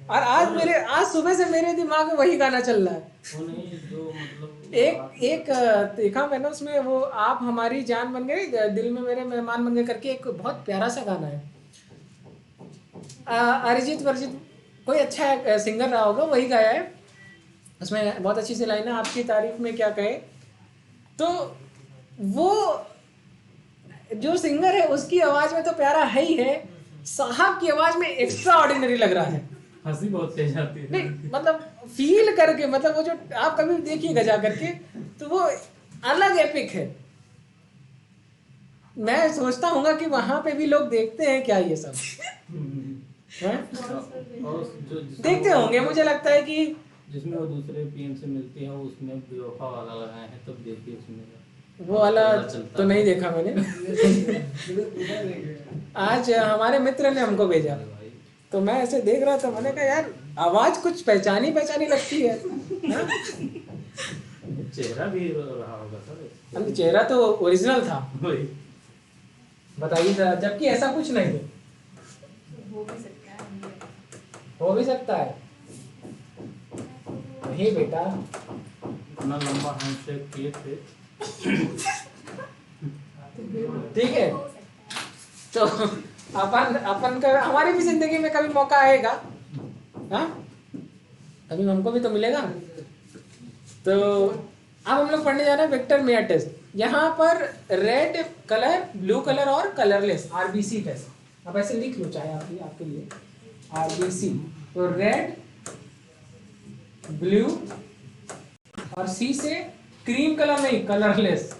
[SPEAKER 1] और आज सुबह से मेरे दिमाग में वही गाना चल रहा है।
[SPEAKER 3] वो नहीं जो मतलब
[SPEAKER 1] एक देखा मैंने, उसमें वो आप हमारी जान बन गए, दिल में मेरे मेहमान बन गए करके एक बहुत प्यारा सा गाना है। अरिजीत वर्जित कोई अच्छा सिंगर रहा होगा, वही गाया है। उसमें बहुत अच्छी सी लाइन है, आपकी तारीफ में क्या कहे। तो वो जो सिंगर है उसकी आवाज में तो प्यारा है ही है, साहब की आवाज में एक्स्ट्रा ऑर्डिनरी लग रहा है।
[SPEAKER 3] हंसी बहुत तेज आती है।
[SPEAKER 1] नहीं मतलब फील करके, मतलब वो जो आप कभी देखिएगा जा करके, तो वो अलग एपिक है। मैं सोचता हूँ कि वहां पे भी लोग देखते हैं क्या ये सब है? देखते होंगे, मुझे लगता है कि
[SPEAKER 3] जिसमें वो दूसरे पीएम से मिलती है, उसमें बेवफा वाला लगाए हैं, तब देखिए उसमें
[SPEAKER 1] वो वाला तो नहीं देखा मैंने। आज हमारे मित्र ने हमको भेजा, तो मैं ऐसे देख रहा था, मैंने कहा यार आवाज कुछ पहचानी लगती है।
[SPEAKER 3] चेहरा भी रहा होगा सर,
[SPEAKER 1] चेहरा तो ओरिजिनल था,
[SPEAKER 3] वही
[SPEAKER 1] बताइए जरा, जबकि ऐसा कुछ नहीं है।
[SPEAKER 2] हो भी सकता है।
[SPEAKER 1] हो भी सकता है नहीं बेटा,
[SPEAKER 3] इतना लंबा हैंडशेक किए थे।
[SPEAKER 1] ठीक है। तो अपन अपन का हमारी भी जिंदगी में कभी मौका आएगा, हाँ कभी हमको भी तो मिलेगा। तो अब हम लोग पढ़ने जा रहे हैं वेक्टर मेयर टेस्ट। यहाँ पर रेड कलर, ब्लू कलर और कलरलेस आरबीसी टेस्ट। अब ऐसे लिख लो चाहे आपके लिए आरबीसी। तो रेड, ब्लू और सी से क्रीम कलर नहीं, कलरलेस।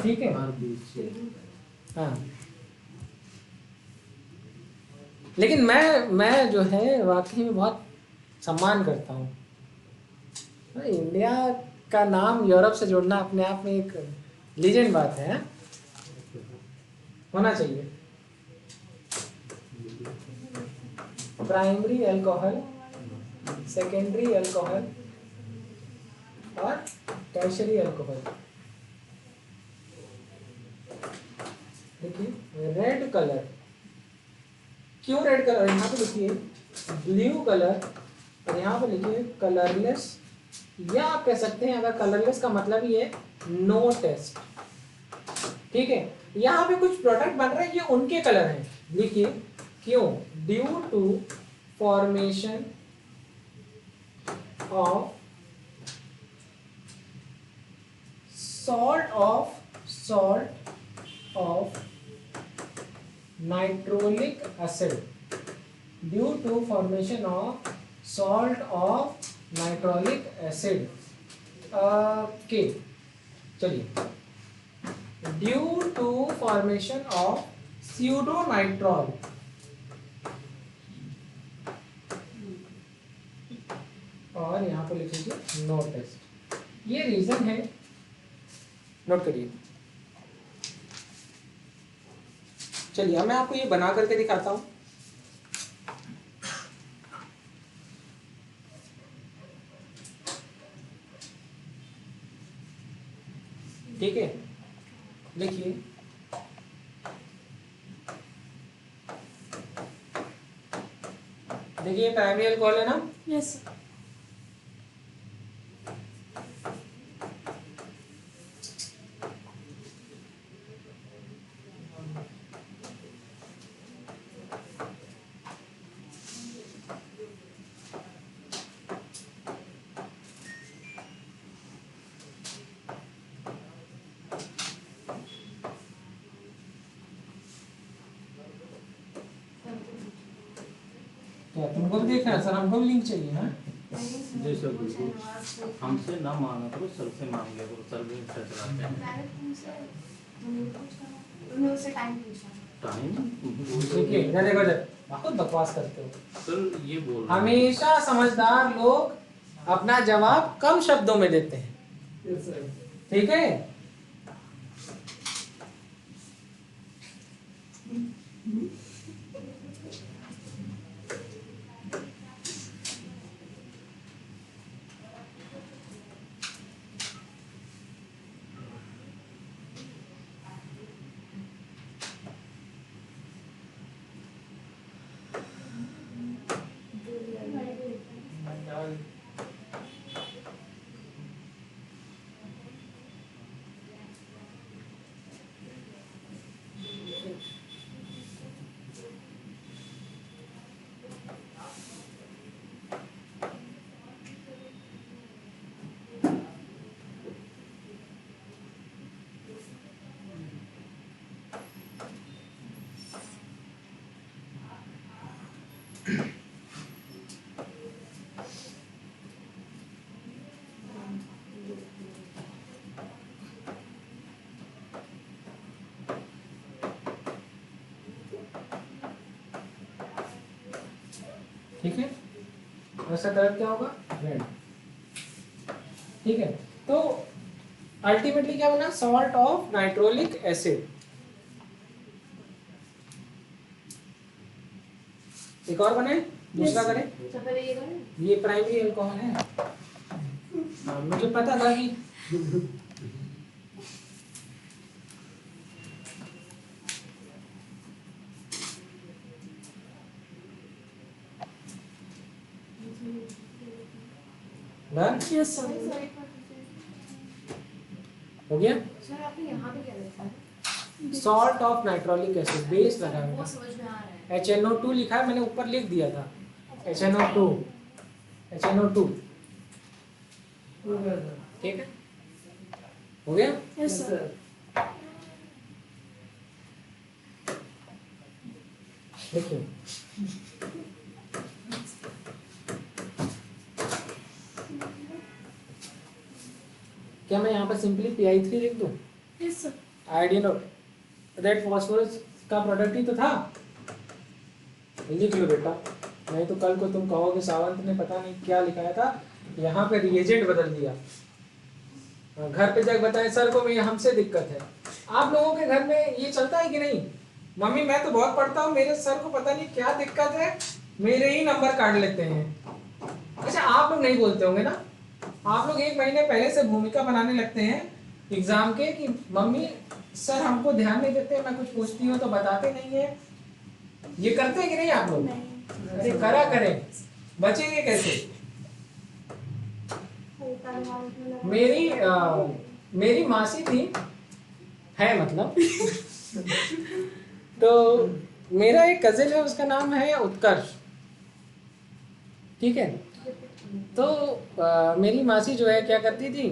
[SPEAKER 1] ठीक है, हाँ। लेकिन मैं जो है वाकई में बहुत सम्मान करता हूँ। इंडिया का नाम यूरोप से जोड़ना अपने आप में एक लीजेंड बात है, होना चाहिए। प्राइमरी अल्कोहल, सेकेंडरी अल्कोहल और टर्शियरी अल्कोहल। देखिए रेड कलर, क्यों रेड कलर, यहाँ पे लिखिए ब्लू कलर और यहाँ पे लिखिए कलरलेस, या आप कह सकते हैं अगर कलरलेस का मतलब ही है नो टेस्ट। ठीक है, यहाँ पे कुछ प्रोडक्ट बन रहे हैं, ये उनके कलर हैं। लिखिए क्यों, due to formation of salt of nitrolic acid, due to formation of salt of nitrolic acid। के चलिए, ड्यू टू फॉर्मेशन ऑफ स्यूडोनाइट्रॉल, और यहाँ पर लिखिए नो टेस्ट। ये रीजन है, नोट करिए। चलिए अब मैं आपको ये बना करके दिखाता हूं। ठीक है, लिखिए देखिए प्राइमरी अल्कोहल है ना।
[SPEAKER 4] यस
[SPEAKER 1] क्या तुमको भी देखना है सर, हमको भी लिंक चाहिए। हाँ
[SPEAKER 3] जी सर बिल्कुल, हमसे ना मांगा करो, सर से मांग लिया करो, सर भी अच्छा चलाते हैं।
[SPEAKER 2] मैंने तुमसे उन्हें उससे टाइम पूछा।
[SPEAKER 3] टाइम
[SPEAKER 1] देखिए इधर देखो, इधर बहुत बकवास करते हो
[SPEAKER 3] सर, ये बोल रहे हैं।
[SPEAKER 1] हमेशा। समझदार लोग अपना जवाब कम शब्दों में देते हैं, ठीक है। ठीक है, वैसा कलर क्या होगा, रेड। ठीक है, तो अल्टीमेटली क्या बना, सॉल्ट ऑफ नाइट्रोलिक एसिड। एक और बने, दूसरा करें।
[SPEAKER 2] तो पहले ये करें।
[SPEAKER 1] ये प्राइमरी अल्कोहल है, मुझे पता था कि डन?
[SPEAKER 4] Yes sir.
[SPEAKER 1] हो गया?
[SPEAKER 2] सर आपने यहाँ पे क्या लिखा है?
[SPEAKER 1] Salt of nitrolic acid, base लगा
[SPEAKER 2] वो
[SPEAKER 1] है,
[SPEAKER 2] समझ में आ रहा है।
[SPEAKER 1] HNO2 लिखा है, मैंने ऊपर लिख दिया था HNO2, HNO2, ठीक है? हो गया?
[SPEAKER 4] Yes sir.
[SPEAKER 1] देखिए क्या मैं यहाँ पर सिंपली PI3 लिख दूँ?
[SPEAKER 4] Yes sir.
[SPEAKER 1] आयोडीन और रेड फॉस्फोरस का प्रोडक्ट ही तो था, लिख लो बेटा, नहीं तो कल को तुम कहोगे सावंत ने पता नहीं क्या लिखाया था, यहाँ पे रिएजेंट बदल दिया। घर पे जाकर बताएं सर को मैं हमसे दिक्कत है। आप लोगों के घर में ये चलता है कि नहीं? मम्मी मैं तो बहुत पढ़ता हूँ, मेरे सर को पता नहीं क्या दिक्कत है, मेरे ही नंबर काट लेते हैं। अच्छा आप लोग नहीं बोलते होंगे ना, आप लोग 1 महीने पहले से भूमिका बनाने लगते हैं एग्जाम के कि मम्मी सर हमको ध्यान नहीं देते, मैं कुछ पूछती हूँ तो बताते नहीं है। ये करते हैं कि नहीं आप लोग? अरे करा करें, बचेंगे कैसे? मेरी मासी थी, है मतलब तो मेरा एक कजिन है, उसका नाम है उत्कर्ष, ठीक है? तो मेरी मासी जो है क्या करती थी,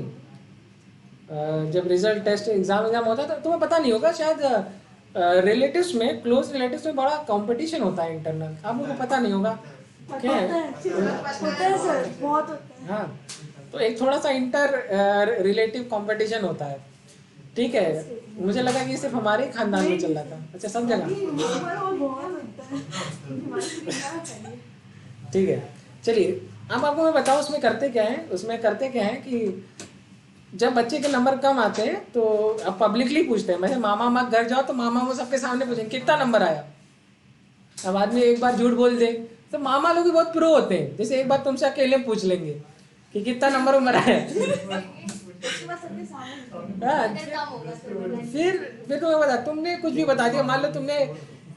[SPEAKER 1] जब रिजल्ट टेस्ट एग्जाम होता था, तुम्हें पता नहीं होगा शायद, रिलेटिव्स में, क्लोज रिलेटिव्स में बड़ा कंपटीशन होता है इंटरनल, आप लोगों को पता नहीं होगा क्या है?
[SPEAKER 4] होता है सर, बहुत होता है।
[SPEAKER 1] हाँ, तो एक थोड़ा सा इंटर रिलेटिव कंपटीशन होता है, ठीक है? मुझे लगा कि सिर्फ हमारे ही खानदान में चल रहा था, अच्छा सब जगह, ठीक है? चलिए अब आपको मैं बताऊं उसमें करते क्या है। उसमें करते क्या है कि जब बच्चे के नंबर कम आते हैं तो अब पब्लिकली पूछते हैं, मैं मामा घर जाओ तो मामा वो सबके सामने पूछेंगे कितना नंबर आया। अब आदमी एक बार झूठ बोल दे तो मामा लोग भी बहुत प्रो होते हैं, जैसे एक बार तुमसे अकेले पूछ लेंगे कि कितना नंबर उम्र आया। फिर तुम्हें बता, तुमने कुछ भी बता दिया, मान लो तुमने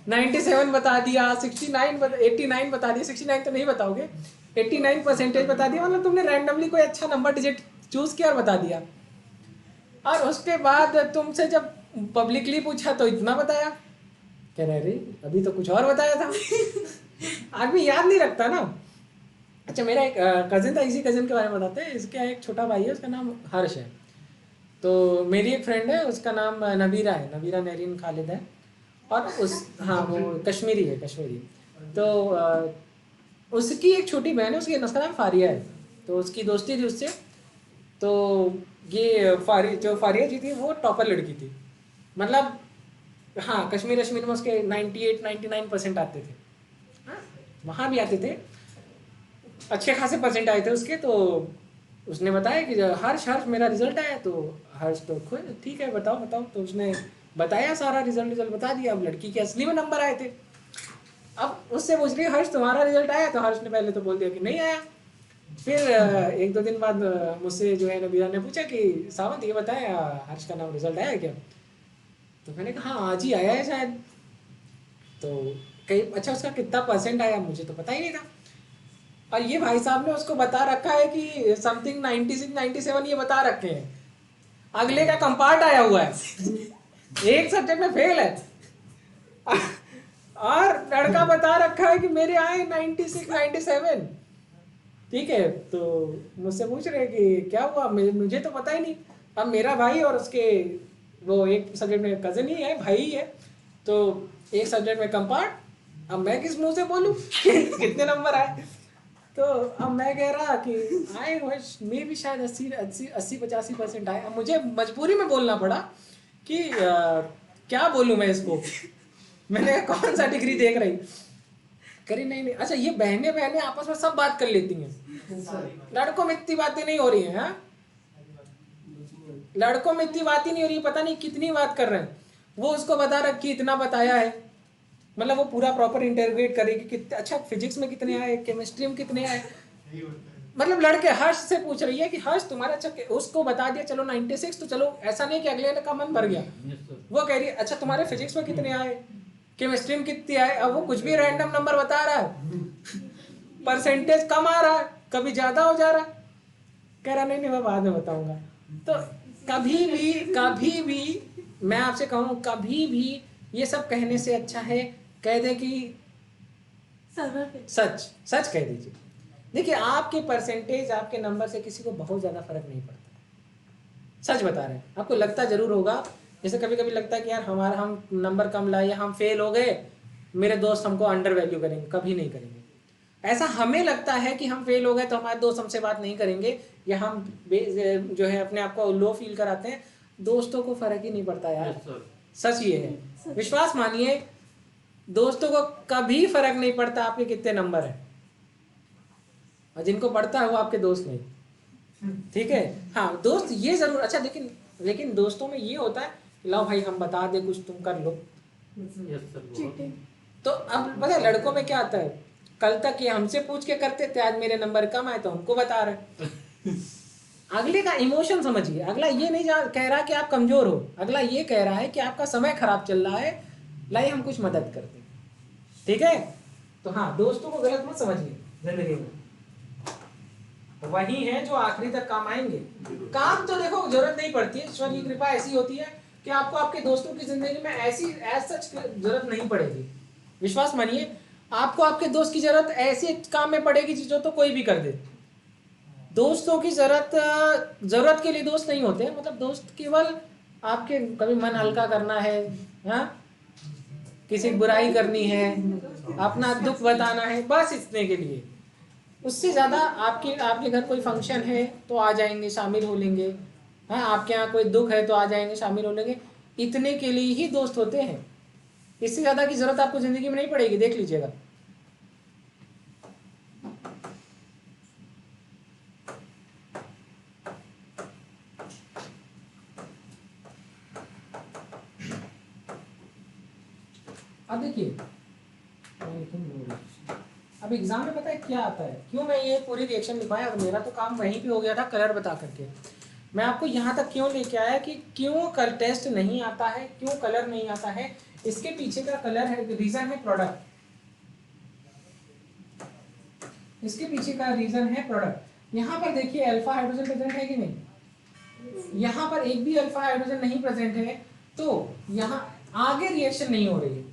[SPEAKER 1] 97 बता दिया, 69 89 बता दिया, 69 तो नहीं बताओगे, 89% बता दिया, मतलब तुमने रैंडमली कोई अच्छा नंबर डिजिट चूज किया और बता दिया। और उसके बाद तुमसे जब पब्लिकली पूछा तो इतना बताया, कह रहे रे अभी तो कुछ और बताया था। आदमी याद नहीं रखता ना। अच्छा मेरा एक कजिन था, इसी कजिन के बारे में बताते हैं। इसका एक छोटा भाई है, उसका नाम हर्ष है। तो मेरी एक फ्रेंड है, उसका नाम नबीरा है, नबीरा नरीन खालिद है, और हाँ वो कश्मीरी है, कश्मीरी। तो उसकी एक छोटी बहन है, उसका नाम फारिया है। तो उसकी दोस्ती थी उससे। तो ये फारिया जी थी वो टॉपर लड़की थी, मतलब हाँ कश्मीर में उसके 98-99% आते थे, हाँ वहाँ भी आते थे, अच्छे खासे परसेंट आए थे उसके। तो उसने बताया कि हर्ष मेरा रिजल्ट आया। तो हर्ष तो खुद ठीक है बताओ। तो उसने बताया सारा रिजल्ट बता दिया। अब लड़की के असली में नंबर आए थे। अब उससे पूछ रही हर्ष तुम्हारा रिजल्ट आया? तो हर्ष ने पहले तो बोल दिया कि नहीं आया। फिर 1-2 दिन बाद मुझसे जो है नबीरा ने पूछा कि सावंत ये बताया हर्ष का नाम रिजल्ट आया क्या? तो मैंने कहा हाँ आज ही आया है शायद। तो कहीं अच्छा उसका कितना परसेंट आया मुझे तो पता ही नहीं था। और ये भाई साहब ने उसको बता रखा है कि समथिंग 96-97 ये बता रखे हैं। अगले का कंपार्ट आया हुआ है, एक सब्जेक्ट में फेल है, और लड़का बता रखा है कि मेरे आए 96-97। ठीक है, तो मुझसे पूछ रहे कि क्या हुआ, मुझे तो पता ही नहीं। अब मेरा भाई और उसके वो एक सब्जेक्ट में कजन ही है, भाई ही है, तो एक सब्जेक्ट में कंपार्ट। अब मैं किस मुंह से बोलूं कितने नंबर आए? तो अब मैं कह रहा कि आए मैं भी शायद 80-85% आए। अब मुझे मजबूरी में बोलना पड़ा कि क्या बोलूं मैं इसको। मैंने कौन सा डिग्री देख रही करी नहीं। अच्छा ये बहनें आपस में सब बात कर लेती हैं, लड़कों में इतनी बातें नहीं हो रही हैं। हाँ लड़कों में इतनी बात ही नहीं हो रही, पता नहीं कितनी बात कर रहे हैं। वो उसको बता रखी इतना बताया है, मतलब वो पूरा प्रॉपर इंटरग्रेट करेगी कि अच्छा फिजिक्स में कितने आए, केमिस्ट्री में कितने आए। मतलब लड़के हर्ष से पूछ रही है कि हर्ष तुम्हारा अच्छा, उसको बता दिया चलो 96, तो चलो ऐसा नहीं कि अगले का मन भर गया। वो कह रही है अच्छा तुम्हारे फिजिक्स में कितने आए, केमिस्ट्री में कितने आए। अब वो कुछ भी रैंडम नंबर बता रहा है, परसेंटेज कम आ रहा है, कभी ज्यादा हो जा रहा है। कह रहा नहीं मैं बाद में बताऊंगा। तो कभी भी मैं आपसे कहूँ, कभी भी ये सब कहने से अच्छा है कह दे कि सच सच कह दीजिए। देखिए आपके परसेंटेज, आपके नंबर से किसी को बहुत ज़्यादा फर्क नहीं पड़ता है। सच बता रहे हैं। आपको लगता जरूर होगा, जैसे कभी कभी लगता है कि यार हमारा हम नंबर कम लाए या हम फेल हो गए, मेरे दोस्त हमको अंडर वैल्यू करेंगे। कभी नहीं करेंगे ऐसा। हमें लगता है कि हम फेल हो गए तो हमारे दोस्त हमसे बात नहीं करेंगे या हम जो है अपने आप को लो फील कराते हैं। दोस्तों को फर्क ही नहीं पड़ता यार। सच ये है, विश्वास मानिए, दोस्तों को कभी फर्क नहीं पड़ता आपके कितने नंबर हैं, और जिनको पड़ता है वो आपके दोस्त नहीं। ठीक है, हाँ दोस्त ये जरूर अच्छा, लेकिन दोस्तों में ये होता है, लाओ भाई हम बता दे कुछ तुम कर लो। तो अब पता है लड़कों में क्या आता है, कल तक ये हमसे पूछ के करते थे, आज मेरे नंबर कम आए तो हमको बता रहे। अगले का इमोशन समझिए। अगला ये नहीं कह रहा कि आप कमजोर हो, अगला ये कह रहा है कि आपका समय खराब चल रहा है, लाई हम कुछ मदद करते। ठीक है, तो हाँ दोस्तों को गलत मत समझिए जिंदगी में, वही है जो आखिरी तक काम आएंगे। काम तो देखो जरूरत नहीं पड़ती है, ईश्वर की कृपा ऐसी होती है कि आपको आपके दोस्तों की जिंदगी में ऐसी एज सच जरूरत नहीं पड़ेगी। विश्वास मानिए, आपको आपके दोस्त की जरूरत ऐसे काम में पड़ेगी जो तो कोई भी कर दे। दोस्तों की जरूरत के लिए दोस्त नहीं होते, मतलब दोस्त केवल आपके कभी मन हल्का करना है, हाँ किसी की बुराई करनी है, अपना दुख बताना है, बस इतने के लिए। उससे ज़्यादा आपके घर कोई फंक्शन है तो आ जाएंगे, शामिल हो लेंगे। हाँ आपके यहाँ कोई दुख है तो आ जाएंगे, शामिल हो लेंगे। इतने के लिए ही दोस्त होते हैं, इससे ज़्यादा की ज़रूरत आपको ज़िंदगी में नहीं पड़ेगी, देख लीजिएगा। अब देखिए, अब एग्जाम में पता है क्या आता है, क्यों मैं ये पूरी रिएक्शन लिखवाया, और मेरा तो काम वहीं पे हो गया था कलर बता करके। मैं आपको यहाँ तक क्यों लेके आया कि क्यों टेस्ट नहीं आता है, क्यों कलर नहीं आता है, इसके पीछे का कलर है, रीजन है प्रोडक्ट। इसके पीछे का रीजन है प्रोडक्ट। यहाँ पर देखिए अल्फा हाइड्रोजन प्रेजेंट है कि नहीं, यहाँ पर एक भी अल्फा हाइड्रोजन नहीं प्रेजेंट है, तो यहाँ आगे रिएक्शन नहीं हो रही है।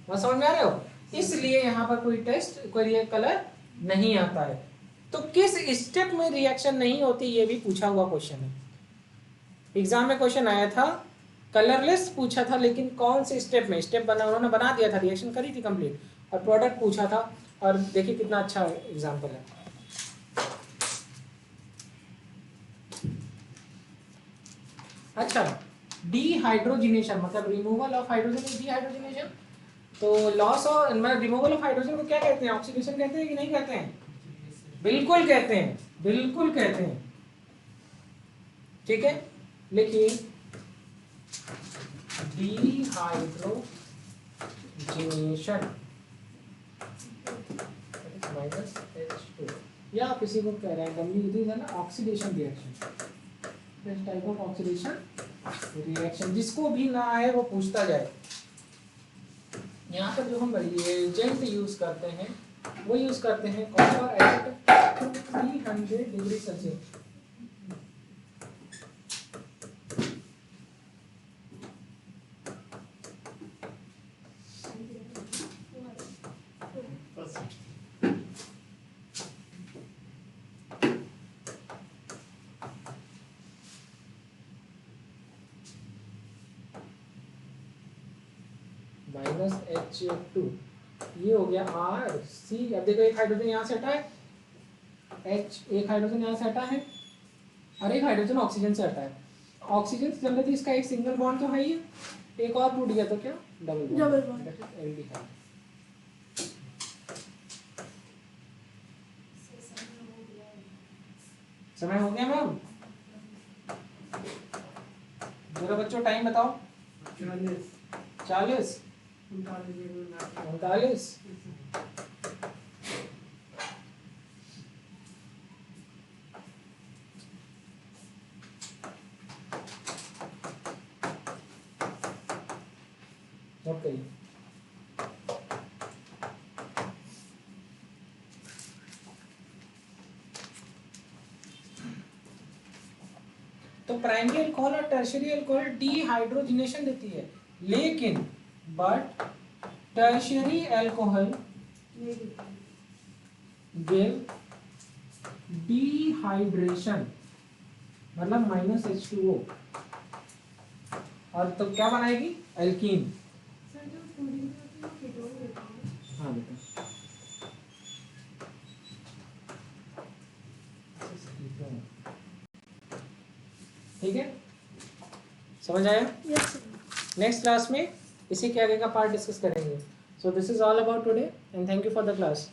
[SPEAKER 1] वह समझ में आ रहे हो, इसलिए यहाँ पर कोई कलर नहीं आता है। तो किस स्टेप में रिएक्शन नहीं होती, ये भी पूछा हुआ क्वेश्चन है। एग्जाम में क्वेश्चन आया था, कलरलेस पूछा था, लेकिन कौन से स्टेप में, उन्होंने बना दिया था, रिएक्शन करी थी कंप्लीट, और प्रोडक्ट पूछा था। और देखिए कितना अच्छा एग्जाम्पल है। अच्छा, डीहाइड्रोजिनेशन मतलब removal of hydrogen is dehydrogenation. तो लॉस और मतलब रिमूवल ऑफ हाइड्रोजन को क्या कहते हैं, ऑक्सीडेशन कहते हैं कि नहीं कहते हैं? बिल्कुल कहते हैं, बिल्कुल कहते हैं। ठीक है, लिखिए डीहाइड्रोजिनेशन -H2, या किसी को कह रहे हैं रैंडमली है ना, oxidation reaction, this type of oxidation reaction. जिसको भी ना आए वो पूछता जाए। यहाँ पर जो हम रिएजेंट यूज करते हैं वो यूज करते हैं copper eight 300 degree Celsius. -H2, ये हो गया RC। अब देखो एक हाइड्रोजन यहाँ से हटा है, H, एक हाइड्रोजन यहाँ से हटा है, और एक हाइड्रोजन ऑक्सीजन से हटा है। ऑक्सीजन से जनरली इसका एक सिंगल बॉन्ड तो है ही, एक और टूट गया तो क्या डबल बॉन्ड, एल्डिहाइड। समय हो गया मैम? जरा बच्चों टाइम बताओ। 40 39 ओके। तो प्राइमरी अल्कोहल और टर्शियरी अल्कोहल डिहाइड्रोजिनेशन देती है, लेकिन but tertiary alcohol give dehydration, मतलब -H2O, और तो क्या बनाएगी? एल्कीन। हाँ बेटा, ठीक है, समझ आया?
[SPEAKER 4] Yes sir.
[SPEAKER 1] नेक्स्ट क्लास में इसी के आगे का पार्ट डिस्कस करेंगे। So this is all about today and thank you for the class.